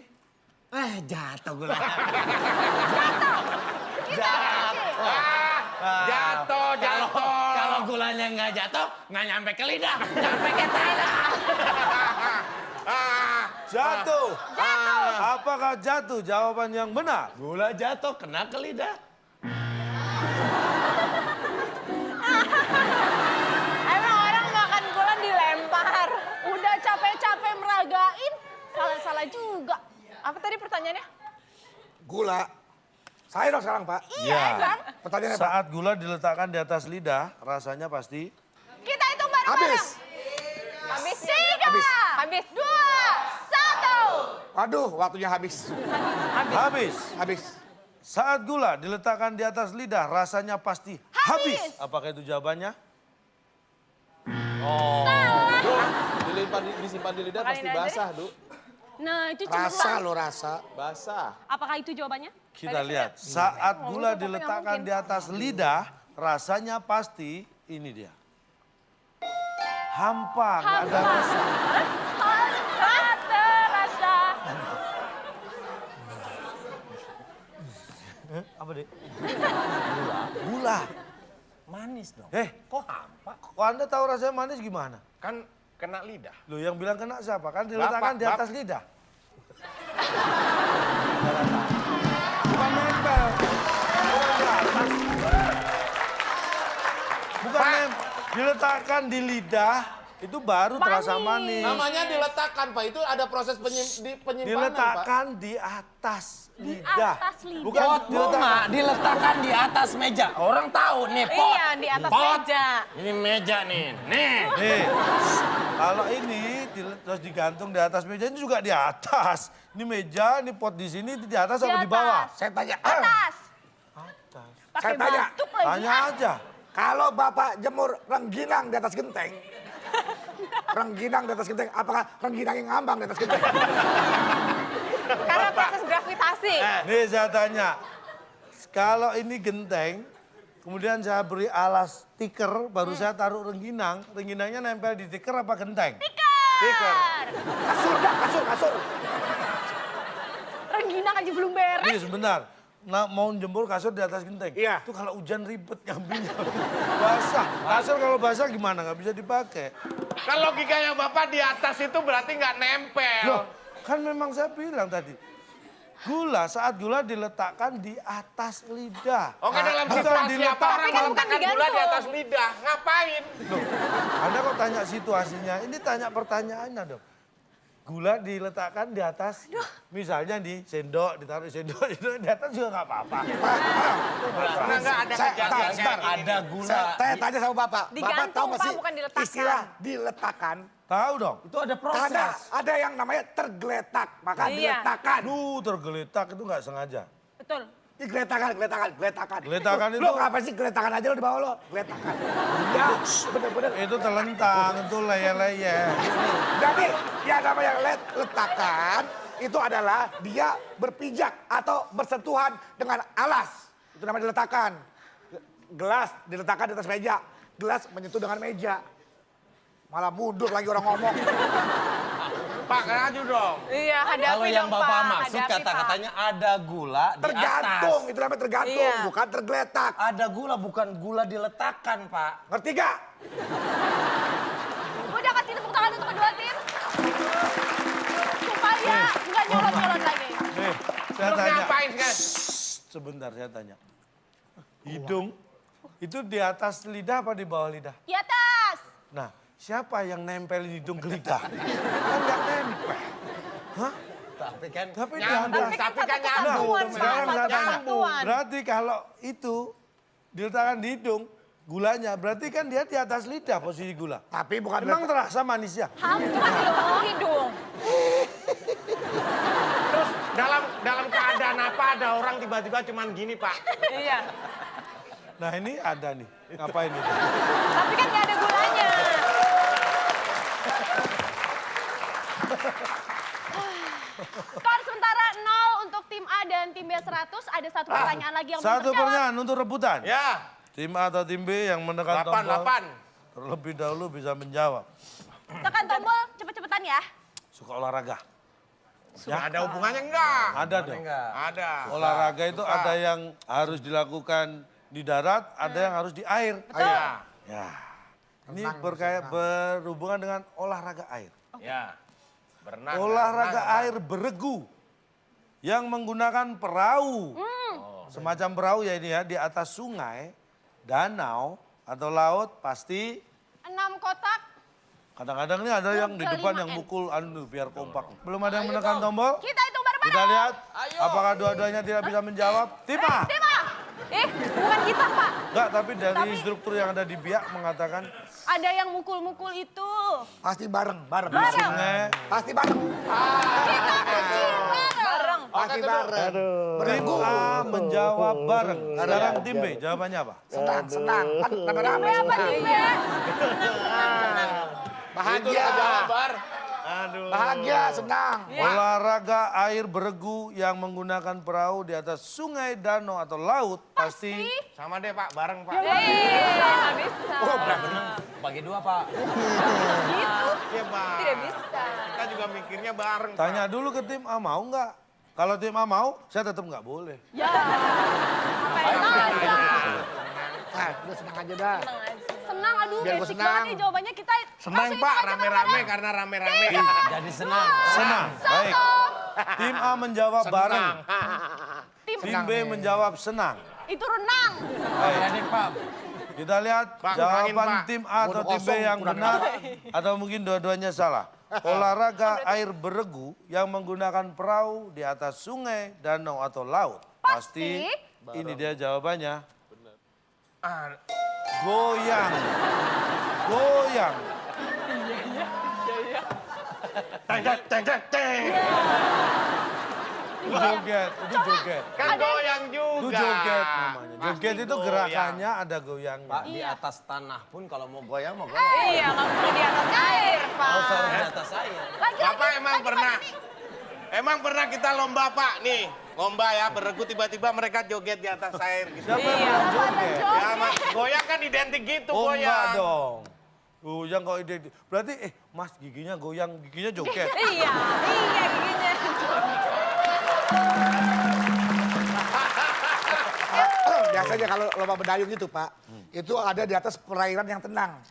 B: Jatuh gula.
A: Jatuh.
B: Kalau gulanya nggak jatuh, nggak nyampe ke lidah, nyampe ke telinga.
C: jatuh. Apakah jatuh? Jawaban yang benar.
B: Gula jatuh, kena ke lidah.
E: Emang orang makan gula dilempar. Udah capek-capek meragain, salah-salah juga.
H: Apa tadi pertanyaannya?
D: Gula. Saya dong sekarang, Pak.
E: Iya, Bang.
D: Pertanyaannya, Pak.
C: Saat gula diletakkan di atas lidah, rasanya pasti
E: Kita hitung bareng-bareng.
D: Habis.
H: Habis.
E: 3,
H: Habis.
E: 2, 1.
D: Waduh, waktunya habis.
C: habis.
D: Habis.
C: Saat gula diletakkan di atas lidah, rasanya pasti habis.
E: Habis.
C: Apakah itu jawabannya?
F: Disimpan di lidah pasti
H: Makan ini aja
F: basah, Du.
E: Nah, itu
D: Rasa
E: cemerlang.
D: lo, rasa.
F: Basah.
E: Apakah itu jawabannya?
C: Kita lihat. Saat gula
H: tapi nggak
C: diletakkan
H: mungkin.
C: di atas lidah, rasanya pasti ini dia. Hampa, nggak ada rasa.
E: Hampa terasa.
C: Apa deh? Gula.
B: Manis dong.
C: Kok hampa? Kok Anda tahu rasanya manis gimana?
A: Kan kena lidah.
C: Loh, yang bilang kena siapa? Kan diletakkan di atas lidah. Bukan nempel. Bukan di atas. Bukan nempel. Diletakkan di lidah, itu baru terasa manis.
F: Namanya diletakkan, Pak. Itu ada proses penyimpanan, Pak.
C: Diletakkan di atas lidah.
E: atas lidah.
C: Bukan
B: Pot bunga diletakkan di atas meja. Orang tahu nih pot.
H: Iya, di atas
B: Pot.
H: meja.
B: Ini meja nih. Nih.
C: Nih, kalau ini terus digantung di atas meja, ini juga di atas. Ini meja, ini pot di sini, di atas apa di bawah?
D: Saya tanya.
E: Atas. Pakai
D: Saya tanya.
E: batuk lagi.
C: Tanya aja.
D: Kalau Bapak jemur rengginang di atas genteng, rengginang di atas genteng, apakah rengginang yang ngambang di atas genteng?
H: Karena proses gravitasi.
C: Nih saya tanya, kalau ini genteng, kemudian saya beri alas tikar, baru saya taruh rengginang, rengginangnya nempel di tikar apa genteng?
A: Tikar.
D: Kasur dah, kasur.
E: Rengginang aja belum beres.
C: Nih sebentar, mau jemur kasur di atas genteng.
D: Iya.
C: Itu kalau hujan ribet ngambilnya. Basah. Kasur kalau basah gimana? Nggak bisa dipakai.
A: Kan logikanya Bapak di atas itu berarti nggak nempel.
C: Loh, kan memang saya bilang tadi. Saat gula diletakkan di atas lidah.
A: Oke, dalam
C: Bukan
A: situasi apa
C: diletakkan.
A: orang
H: Tapi kan bukan
A: meletakkan gula di
H: digantung.
A: atas lidah? Ngapain?
C: Anda kok tanya situasinya? Ini tanya pertanyaannya dong. Gula diletakkan di atas, misalnya di sendok, ditaruh di sendok, di atas juga nggak apa-apa.
A: Karena nggak ada
D: Saya-
A: kejadian
D: Bentar,
A: kayak gini.
B: Ada gula.
D: Saya tanya sama Bapak. Bapak
H: Digantung,
D: tahu nggak
H: Pak,
D: sih
H: bukan diletakkan.
D: istilah diletakkan?
C: Tahu dong?
B: Itu ada proses.
D: Ada yang namanya tergeletak, maka
H: Iya.
D: diletakkan.
C: Aduh, tergeletak itu nggak sengaja.
E: Betul.
D: Digeletakan.
C: Geletakan
D: Lo
C: itu-
D: ngapa sih geletakan aja lo di bawah lo? Geletakan. Ya, bener-bener.
C: Itu telentang, itu leye-leye.
D: Jadi yang namanya letakan itu adalah dia berpijak atau bersentuhan dengan alas. Itu namanya diletakkan. gelas diletakkan di atas meja. Gelas menyentuh dengan meja. Malah mundur lagi orang ngomong.
A: Pak, maju dong.
H: Iya, hadapi
B: Kalau yang
H: dong,
B: Bapak
H: Pak.
B: maksud
H: Hadapi,
B: kata-katanya ada gula di
D: Tergantung,
B: atas.
D: itu namanya tergantung,
H: Iya.
D: bukan tergeletak.
B: Ada gula bukan gula diletakkan, Pak.
D: Ngerti gak?
E: Udah kasih tepuk tangan untuk kedua tim. Supaya nggak nyolot-nyolot lagi.
C: Nih, saya
A: Lu
C: tanya.
A: ngapain kan?
C: Sebentar saya tanya. Hidung itu di atas lidah apa di bawah lidah?
E: Di atas.
C: Nah, siapa yang nempelin hidung ke lidah? Kan nggak nempel. Hah?
B: Tapi kan
C: Tapi di
A: Nyambung,
C: atas.
A: tapi kan
E: satu
A: nyambung.
E: kesatuan,
C: Nah, sekarang
E: Pak.
C: saya
E: Satu
C: tanya.
E: kesatuan.
C: Berarti kalau itu diletakkan di hidung, gulanya, berarti kan dia di atas lidah posisi gula.
D: Tapi bukan
C: Emang terasa manisnya?
E: Hampir dong.
H: Hidung.
A: Terus dalam keadaan apa ada orang tiba-tiba cuman gini, Pak?
H: Iya.
C: Nah ini ada nih, ngapain itu?
H: Tapi kan nggak ada gulanya.
E: Skor sementara 0 untuk tim A dan tim B 100. Ada satu pertanyaan lagi yang belum
C: Satu
E: terjawab.
C: pertanyaan untuk rebutan.
A: Ya,
C: Tim A atau tim B yang menekan
A: 8,
C: tombol
A: 8.
C: terlebih dahulu bisa menjawab.
E: Tekan tombol cepet-cepetan ya.
C: Suka olahraga?
A: Ada hubungannya enggak?
C: Ada dong.
A: Ada.
C: Olahraga itu ada yang harus dilakukan di darat, ada yang harus di air.
A: Ya.
C: Ya. Ini berhubungan dengan olahraga air.
A: Ya. Berenang.
C: Olahraga
A: berenang.
C: air beregu yang menggunakan perahu. Semacam perahu ya ini ya, di atas sungai, danau, atau laut pasti
E: 6 kotak.
C: kadang-kadang ini ada yang di depan yang
E: 5N.
C: mukul biar kompak. Belum ada yang menekan tombol?
E: Kita hitung bareng-bareng.
C: Kita lihat apakah dua-duanya tidak bisa menjawab. Tim A.
E: Tim A. Bukan kita, Pak.
C: Enggak, tapi dari struktur yang ada di biak mengatakan
E: Ada yang mukul-mukul itu.
D: Pasti bareng.
C: sungai.
D: Pasti bareng.
E: Kita kucing bareng.
D: Pasti bareng.
C: Tim A menjawab bareng. Sekarang tim B jawabannya apa?
D: Senang. Kan rame-rame.
E: Apa tim B?
D: Bahagia.
F: Kabar.
A: Aduh.
D: Bahagia, senang.
C: Olahraga air beregu yang menggunakan perahu di atas sungai, danau atau laut pasti
A: Sama deh, Pak. Bareng, Pak.
H: Iya, bisa.
B: bagi dua, Pak.
A: Iya, Pak.
H: Tidak bisa.
A: Kita juga mikirnya bareng, Pak.
C: tanya dulu ke tim A mau nggak? Kalau tim A mau, saya tetap nggak boleh.
E: Ya. Ngapain aja.
D: Nah, udah senang aja dah.
E: Senang, aduh
D: Biar gua
E: basic
D: senang.
E: banget nih jawabannya kita.
A: Senang,
E: langsung
A: Pak.
E: hitung aja
A: Rame-rame
E: bareng-bareng.
A: karena rame-rame.
B: Jadi senang.
C: Senang, baik. Tim A menjawab bareng.
E: Tim
C: Tim B menjawab senang.
E: itu renang.
C: Baik.
B: Jadi, Pak.
C: Kita lihat
A: Pak,
C: jawaban
A: kurangin, Pak.
C: tim A atau tim B
D: kosong,
C: yang
D: kurang
C: benar atau mungkin dua-duanya salah. Olahraga air beregu yang menggunakan perahu di atas sungai, danau atau laut. Pasti ini dia jawabannya.
A: Ah,
C: Goyang. Goyang.
A: teng, teng, teng, teng, teng.
C: Itu joget, itu joget.
A: Kan goyang juga.
C: Itu joget namanya. Joget
A: Pasti
C: itu
A: goyang.
C: gerakannya ada goyangnya.
B: Pak, di atas tanah pun kalau mau goyang, mau goyang.
H: Iya, nggak perlu di atas air, Pak.
B: Harus di atas air.
A: Bapak emang pernah kita lomba, Pak. Nih, lomba ya, beregu tiba-tiba mereka joget di atas air gitu.
C: Siapa yang bilang joget?
A: Ya, Mas, goyang kan identik gitu,
C: Oh enggak
A: goyang.
C: dong. Goyang kok ide. Berarti Mas giginya goyang, giginya joget.
H: Iya, giginya.
D: Biasanya kalau lomba berdayung itu, Pak, itu ada di atas perairan yang tenang.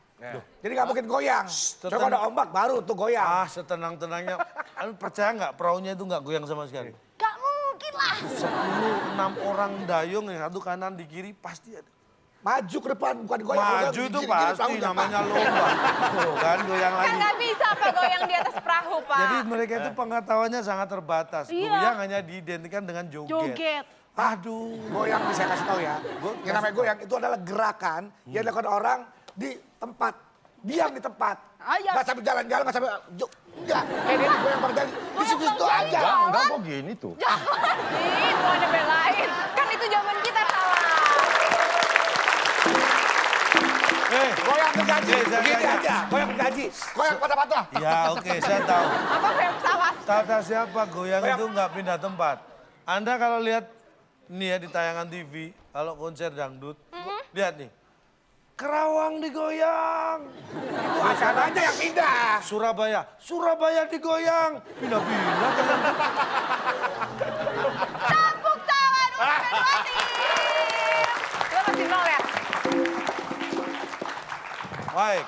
D: Jadi nggak mungkin goyang. Coba ada ombak baru tuh goyang.
C: Ah, setenang-tenangnya. Anu percaya nggak perahunya itu nggak goyang sama sekali?
E: Gak mungkin lah.
C: 6 orang dayung yang satu kanan di kiri pasti ada.
D: Maju ke depan, bukan goyang.
C: Maju itu pasti namanya lomba. Tuh kan goyang
H: Kan
C: lagi.
H: nggak bisa, Pak, goyang di atas perahu, Pak.
C: Jadi mereka itu pengetahuannya sangat terbatas.
E: Iya.
C: Goyang hanya diidentikan dengan joget.
E: Joget.
C: Aduh.
D: Goyang bisa kasih tahu ya. Yang namanya goyang itu adalah gerakan yang dilakukan orang di tempat. Diam di tempat.
E: Iya.
D: Nggak sampai jalan-jalan, nggak sampai... Enggak, kayak dia goyang pakai jari. Di situ aja.
I: Enggak kok gini tuh.
H: Ih, mau ada belain. Kan itu zaman kita salah.
D: Goyang gergaji,
C: saya
D: begini
C: tanya.
D: aja. Goyang gergaji, goyang patah-patah.
C: Ya oke, saya tahu.
H: Apa kayak pesawat?
C: Kata siapa goyang itu nggak pindah tempat. Anda kalau lihat ini ya di tayangan TV, kalau konser dangdut, Lihat nih. Kerawang digoyang.
D: Itu acaranya yang pindah.
C: Surabaya digoyang. Pindah-pindah kalian.
E: Tepuk tangan untuk kedua tim.
H: Lo masih nol ya?
C: Baik.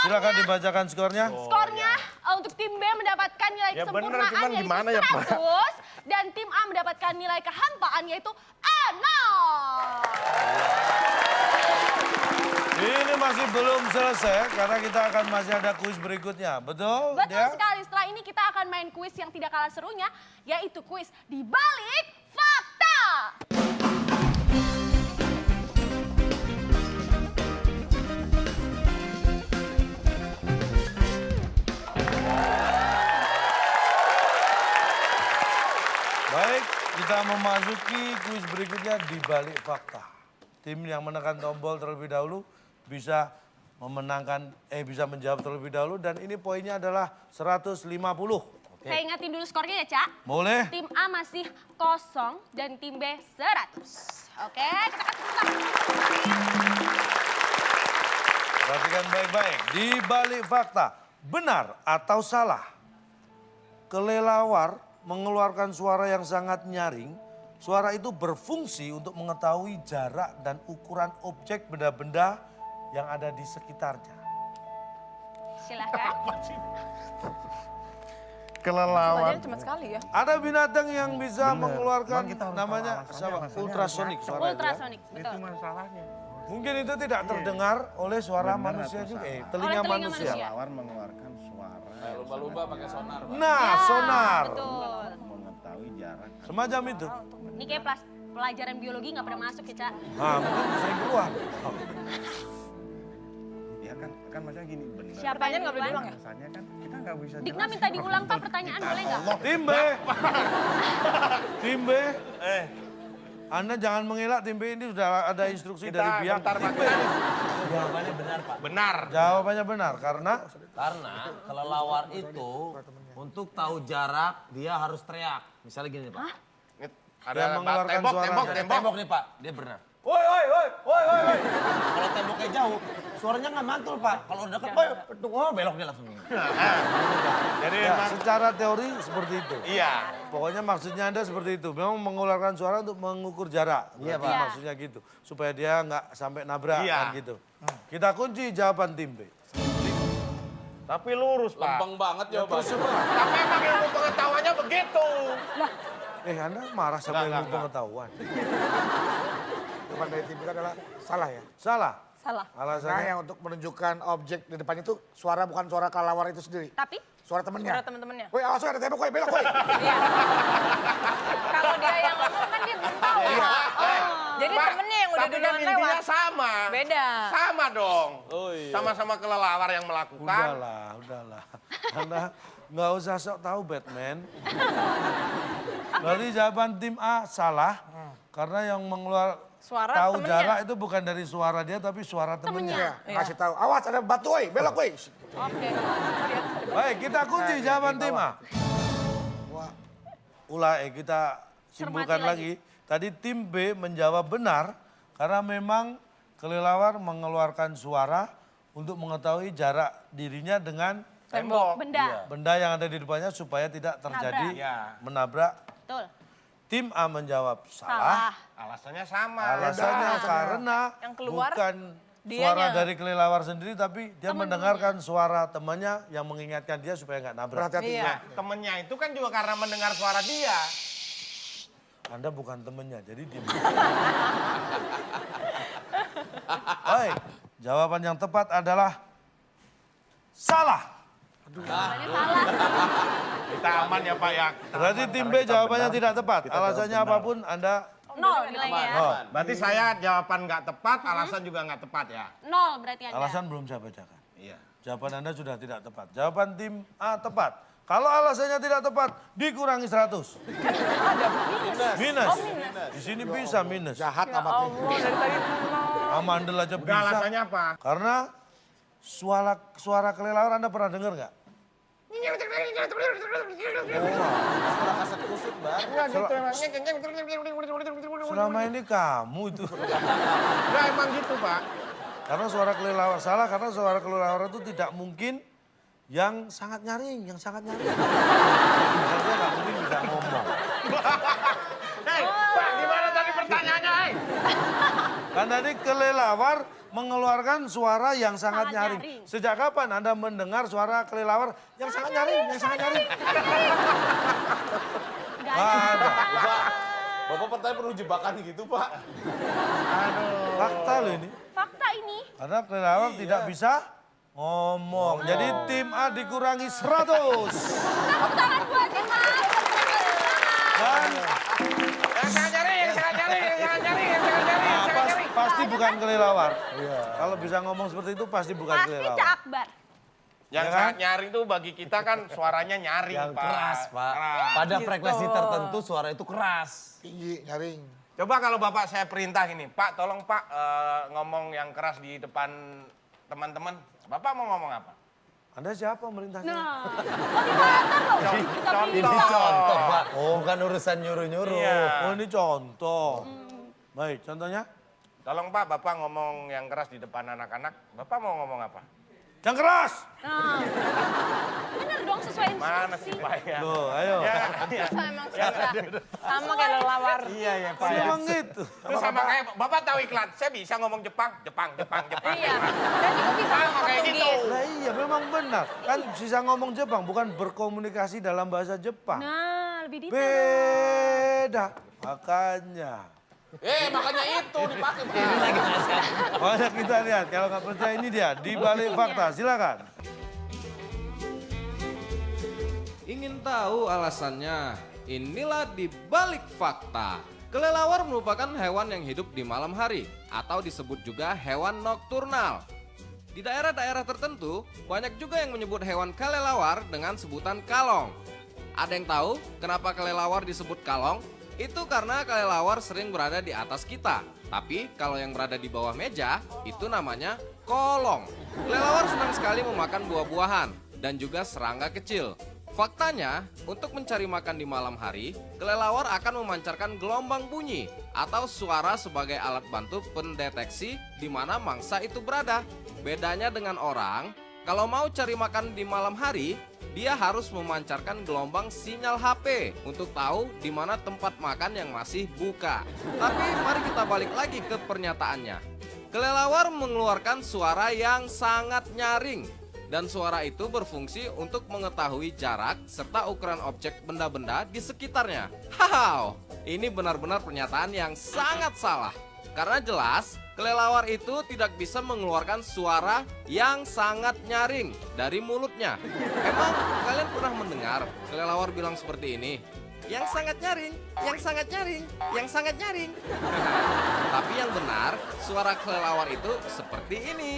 C: Silakan dibacakan skornya.
E: Skornya untuk tim B mendapatkan nilai
A: Ya bener,
E: kesempurnaan
A: cuman
E: yaitu
A: gimana ya, Pak?
E: 100 dan tim A mendapatkan nilai kehampaan yaitu A0.
C: Ini masih belum selesai karena kita akan masih ada kuis berikutnya. Betul?
E: Betul
C: Dia?
E: sekali. Setelah ini kita akan main kuis yang tidak kalah serunya yaitu kuis di balik fakta.
C: Baik, kita memasuki kuis berikutnya di balik fakta. Tim yang menekan tombol terlebih dahulu bisa bisa menjawab terlebih dahulu dan ini poinnya adalah 150.
E: Saya ingatin dulu skornya ya, Cak.
C: Boleh?
E: Tim A masih 0 dan tim B 100. Oke, kita kasih tepuk tangan.
C: Perhatikan baik-baik. Di balik fakta, benar atau salah? Kelelawar mengeluarkan suara yang sangat nyaring. Suara itu berfungsi untuk mengetahui jarak dan ukuran objek benda-benda yang ada di sekitarnya.
E: Silakan.
H: Badannya cuma sekali ya.
C: Ada binatang yang bisa mengeluarkan namanya ultrasonik suara itu ya.
E: Ultrasonik, betul.
C: Mungkin itu tidak terdengar oleh suara manusia juga, telinga
E: telinga
C: manusia.
E: manusia.
F: Kelelawar mengeluarkan suara.
G: Lumba-lumba pakai sonar.
C: Nah,
E: Ya,
C: sonar.
E: Betul.
F: Mengetahui jarak.
C: Semacam itu.
E: Ini kayak pelajaran biologi nggak pernah masuk ya, Cak.
C: Nah, mungkin sering keluar.
F: Ya kan maksudnya gini bener.
E: Siapa
H: Pertanyaan
E: yang
H: nggak boleh
E: duluan?
H: diulang ya?
F: Rasanya kan kita nggak bisa
E: Dikna minta diulang, Pak, pertanyaan boleh nggak?
C: Tim B. Tim B. Anda jangan mengelak, tim B ini sudah ada instruksi dari pihak.
A: bentar, Pak.
B: Jawabannya benar, Pak.
A: Benar.
C: Jawabannya benar, karena
B: Karena kelelawar itu untuk tahu jarak dia harus teriak. Misalnya gini, Pak.
A: Ada
C: Yang mengeluarkan
A: tembok,
C: suara.
A: tembok,
B: Ada
A: tembok.
B: tembok nih, Pak. Dia benar.
C: woi, woi, woi, woi, woi.
B: Kalau temboknya jauh, suaranya nggak mantul, Pak. Kalau udah deket, Pak, belok dia langsung.
A: Jadi
C: Ya,
A: emang
C: secara teori seperti itu.
A: iya.
C: Pokoknya maksudnya Anda seperti itu. Memang mengeluarkan suara untuk mengukur jarak.
B: Iya,
C: Berarti
B: Pak.
C: Maksudnya gitu. Supaya dia nggak sampai nabrak
A: Iya.
C: kan gitu. Kita kunci jawaban tim B.
A: Tapi lurus, Pak.
G: Lempeng banget jawabannya.
A: Tapi emang ilmu pengetahuannya begitu.
C: Anda marah sama ilmu pengetahuan.
D: Jawaban dari tim kita adalah salah ya.
C: Salah.
H: Salah.
D: Nah
C: Alasannya.
D: yang untuk menunjukkan objek di depan itu suara bukan suara kelelawar itu sendiri.
E: Tapi
D: Suara temennya.
H: Suara teman-temannya.
D: Woi awas woi, ada tembok woi, belok woi.
H: Iya. Kalau dia yang ngomong kan dia belum tahu.
A: Iya.
H: Jadi
A: Pak,
H: temennya yang udah
A: tapi kan
H: duluan
A: intinya
H: lewat.
A: sama.
H: Beda.
A: Sama dong.
G: Oh iya.
A: Sama-sama kelelawar yang melakukan.
C: Udahlah. Anda nggak usah sok tahu Batman. Berarti jawaban tim A salah. Karena yang
H: Suara
C: tahu
H: temennya.
C: jarak itu bukan dari suara dia tapi suara temennya.
D: Iya, ngasih tahu. Awas ada batu woi, belok woi.
H: Oke.
C: Baik, kita kunci jawaban tim A. Kita simpulkan
E: Cermati
C: lagi. Tadi tim B menjawab benar karena memang kelelawar mengeluarkan suara untuk mengetahui jarak dirinya dengan
A: Tembok.
E: benda.
C: benda yang ada di depannya supaya tidak terjadi
A: Iya.
C: menabrak.
E: Betul.
C: Tim A menjawab
E: Salah.
C: salah.
A: Alasannya sama.
C: Alasannya
D: Beda.
C: karena
H: Yang keluar
C: bukan
H: dianya.
C: suara dari kelelawar sendiri tapi dia mendengarkan suara temannya yang mengingatkan dia supaya nggak nabrak.
D: Berhati-hati.
H: Iya.
A: Nah, temennya itu kan juga karena mendengar suara dia.
C: Anda bukan temennya, jadi diam. Baik, jawaban yang tepat adalah salah.
E: Jawabannya salah.
A: Kita aman ya Pak ya.
C: Berarti tim B jawabannya tidak tepat. Alasannya apapun Anda
E: Nol nilainya ya.
C: oh,
A: Berarti saya jawaban nggak tepat, alasan juga nggak tepat ya.
E: Nol berarti Anda.
C: alasan belum saya bacakan.
A: Iya.
C: Jawaban Anda sudah tidak tepat. Jawaban tim A tepat. Kalau alasannya tidak tepat, dikurangi 100. Minus. Di sini bisa minus.
D: Jahat
H: Ya
D: amat nih.
H: Allah, dari tadi nol.
C: Amandel aja
A: Enggak,
C: bisa.
A: alasannya apa?
C: Karena suara kelelawar Anda pernah dengar nggak?
F: Suara kaset kusut Bar.
A: Enggak gitu emang.
C: Selama ini kamu itu.
A: Enggak emang gitu, Pak.
C: Karena suara kelelawar salah, karena suara kelelawar itu tidak mungkin yang sangat nyaring, yang sangat nyaring. Dia nggak mungkin bisa ngomong.
A: Hei, Pak, gimana tadi pertanyaannya, hei?
C: Kan tadi kelelawar mengeluarkan suara yang sangat
E: Sangat
C: nyaring.
E: nyaring.
C: Sejak kapan Anda mendengar suara kelelawar yang sangat nyaring, yang sangat nyaring?
E: Nggak
C: Nggak ada.
F: Bapak pertanyaan penuh jebakan gitu, Pak.
C: Fakta loh ini.
E: Fakta ini.
C: Karena kelelawar tidak bisa ngomong. Jadi tim A dikurangi 100.
E: Tepuk tangan buat tim A.
C: Dan
A: Yang sangat nyaring, yang sangat nyaring, yang sangat nyaring, yang sangat nyaring, yang sangat nyaring.
C: pasti bukan kelelawar. Kalau bisa ngomong seperti itu pasti bukan
E: Pasti
C: kelelawar.
E: Cak Akbar.
A: Yang
C: Ya kan?
A: sangat nyaring tuh bagi kita kan suaranya nyaring,
B: Yang
A: Pak.
B: keras, Pak.
A: Keras.
B: Pada frekuensi tertentu suara itu keras.
D: Tinggi, nyaring.
A: Coba kalau Bapak saya perintah ini, Pak tolong Pak ngomong yang keras di depan teman-teman. Bapak mau ngomong apa?
C: Anda siapa merintahnya?
E: Nah, motivator loh. Kita pilih
B: Ini
E: dong.
B: contoh, Pak. Bukan urusan nyuruh-nyuruh.
A: Iya.
C: Oh ini contoh. Baik, contohnya?
A: Tolong Pak, Bapak ngomong yang keras di depan anak-anak. Bapak mau ngomong apa?
C: Yang keras!
E: Nah, bener dong sesuai
A: Mana
E: instruksi.
A: sih Pak ya?
C: Loh, ayo.
A: Ya,
H: Susah emang susah. Sama kayak lelawar.
A: iya ya Pak. Ya.
C: Memang gitu.
A: Itu sama kayak Bapak tahu iklan, saya bisa ngomong Jepang, Jepang, Jepang, Jepang.
H: Iya. Saya juga bisa
A: Sama
H: ngomong
A: kayak gitu.
H: Portugis.
C: Nah iya memang benar. Kan bisa ngomong Jepang, bukan berkomunikasi dalam bahasa Jepang.
E: Nah, lebih detail.
C: Beda. Makanya.
F: Makanya itu dipakai, Pak.
C: Makanya kita lihat, kalau nggak percaya ini dia, di balik fakta. Silakan.
G: Ingin tahu alasannya? Inilah di balik fakta. Kelelawar merupakan hewan yang hidup di malam hari atau disebut juga hewan nokturnal. Di daerah-daerah tertentu, banyak juga yang menyebut hewan kelelawar dengan sebutan kalong. Ada yang tahu kenapa kelelawar disebut kalong? Itu karena kelelawar sering berada di atas kita. Tapi kalau yang berada di bawah meja, itu namanya kolong. Kelelawar senang sekali memakan buah-buahan dan juga serangga kecil. Faktanya, untuk mencari makan di malam hari, kelelawar akan memancarkan gelombang bunyi atau suara sebagai alat bantu pendeteksi di mana mangsa itu berada. Bedanya dengan orang, kalau mau cari makan di malam hari, dia harus memancarkan gelombang sinyal HP untuk tahu di mana tempat makan yang masih buka. Tapi mari kita balik lagi ke pernyataannya. Kelelawar mengeluarkan suara yang sangat nyaring. Dan suara itu berfungsi untuk mengetahui jarak serta ukuran objek benda-benda di sekitarnya. Wow, ini benar-benar pernyataan yang sangat salah. Karena jelas, kelelawar itu tidak bisa mengeluarkan suara yang sangat nyaring dari mulutnya. Emang kalian pernah mendengar kelelawar bilang seperti ini? Yang sangat nyaring, yang sangat nyaring, yang sangat nyaring. Tapi yang benar, suara kelelawar itu seperti ini.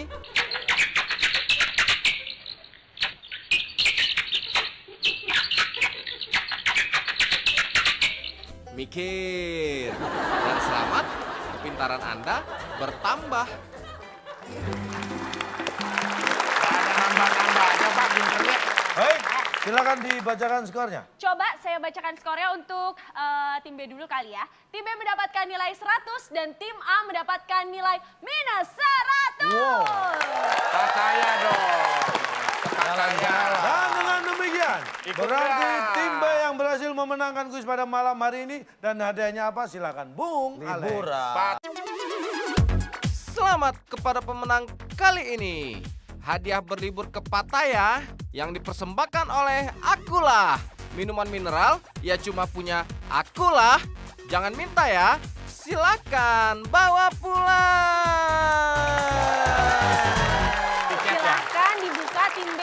G: Mikir. Dan selamat, kepintaran Anda bertambah.
A: Ada nambah-nambahnya Pak pinternya.
C: Baik, silakan dibacakan skornya.
E: Coba saya bacakan skornya untuk tim B dulu kali ya. Tim B mendapatkan nilai 100 dan tim A mendapatkan nilai minus 100.
C: Wow.
A: Pak saya dong. Pak saya.
C: Dan dengan demikian,
A: Ikut
C: berarti
A: dah.
C: tim B yang berhasil memenangkan kuis pada malam hari ini. Dan hadiahnya apa? Silakan Bung Alex.
B: Liburan.
G: Selamat kepada pemenang kali ini. Hadiah berlibur ke Pattaya yang dipersembahkan oleh Akulah. Minuman mineral ya cuma punya Akulah. Jangan minta ya. Silakan bawa pulang.
E: Silakan dibuka tim B.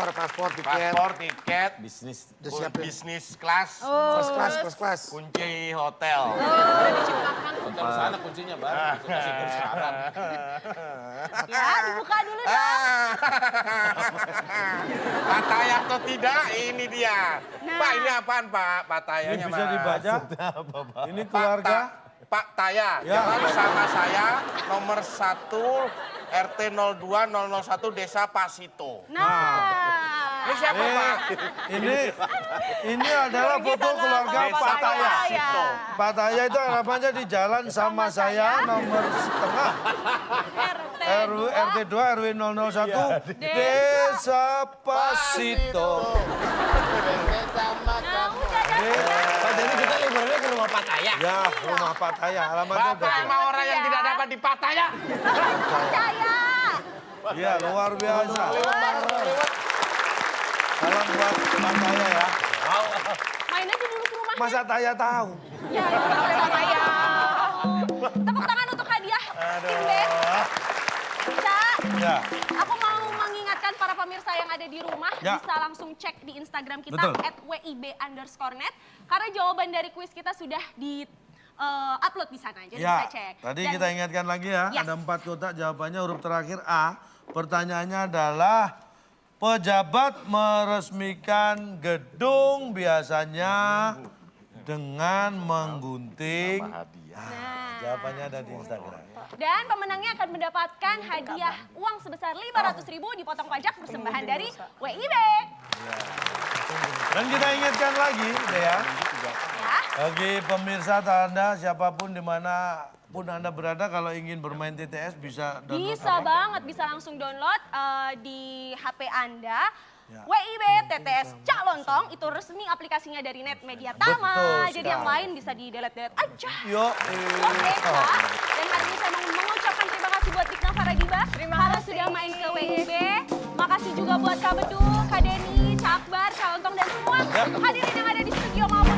D: Paspor, tiket.
A: Paspor, tiket,
B: Bisnis.
D: Udah siapin.
A: bisnis kelas,
D: First class.
A: kunci hotel.
H: Udah diciprakan.
F: Hotel sana kuncinya, Bar. Itu kasih kursi sekarang.
E: Ya, dibuka dulu dong.
A: Ah. Pattaya atau tidak, ini dia.
E: Nah.
A: Pak, ini apaan Pak?
C: Ini
A: Pattayanya
C: bisa
A: Mas.
C: dibaca. Ini keluarga.
A: Pak Taya,
C: Ya.
A: jalan sama saya nomor 1 RT 02 001 Desa Pasito.
E: Nah,
A: Ini siapa, Pak?
C: Ini adalah foto keluarga Pak Taya. Pak Taya itu harapannya di jalan sama saya nomor setengah. RT 2 RW 001 Desa Pasito.
E: Nah, udah dah.
B: Pak, jadi kita liburnya ke rumah Pak Taya.
C: Ya, rumah Pak Taya. Alamatnya
A: Bapak emang orang yang tidak dapat dipataya.
E: Percaya.
C: Iya, luar biasa. Salam buat Pak Taya ya.
E: Main aja dulu ke rumahnya.
C: Masa Taya tahu?
E: Ya, sama ya. Tepuk tangan untuk hadiah tim band. Bisa.
C: Ya.
E: Aku mau mengingatkan para pemirsa yang ada di rumah
C: Ya.
E: bisa langsung cek di Instagram kita
C: Betul.
E: @wib_net karena jawaban dari kuis kita sudah di upload di sana. Jadi
C: Ya,
E: bisa cek.
C: tadi
E: Dan-
C: kita ingatkan lagi ya,
E: Yes.
C: ada 4 kotak jawabannya huruf terakhir A. Pertanyaannya adalah pejabat meresmikan gedung biasanya dengan menggunting. Jawabannya ada di Instagram.
E: Dan pemenangnya akan mendapatkan hadiah uang sebesar 500.000 dipotong pajak persembahan dari WIB.
C: Dan kita ingatkan lagi, Dea,
E: Ya.
C: bagi pemirsa Anda siapapun dimanapun Anda berada, kalau ingin bermain TTS bisa download
E: Bisa
C: apa?
E: banget, bisa langsung download di HP Anda.
C: Ya.
E: WIB TTS Cak Lontong itu resmi aplikasinya dari Net Media Tama.
C: Betul
E: Jadi yang
C: sekali.
E: lain bisa di-delete aja.
C: Yuk.
E: Oke, Kak. Dan hari ini saya mau mengucapkan terima kasih buat Dikna Faradiba. Karena sudah main ke WIB. Makasih juga buat Kak Bedu, Kak Denny, Cak Akbar, Cak Lontong dan semua hadirin yang ada di studio maupun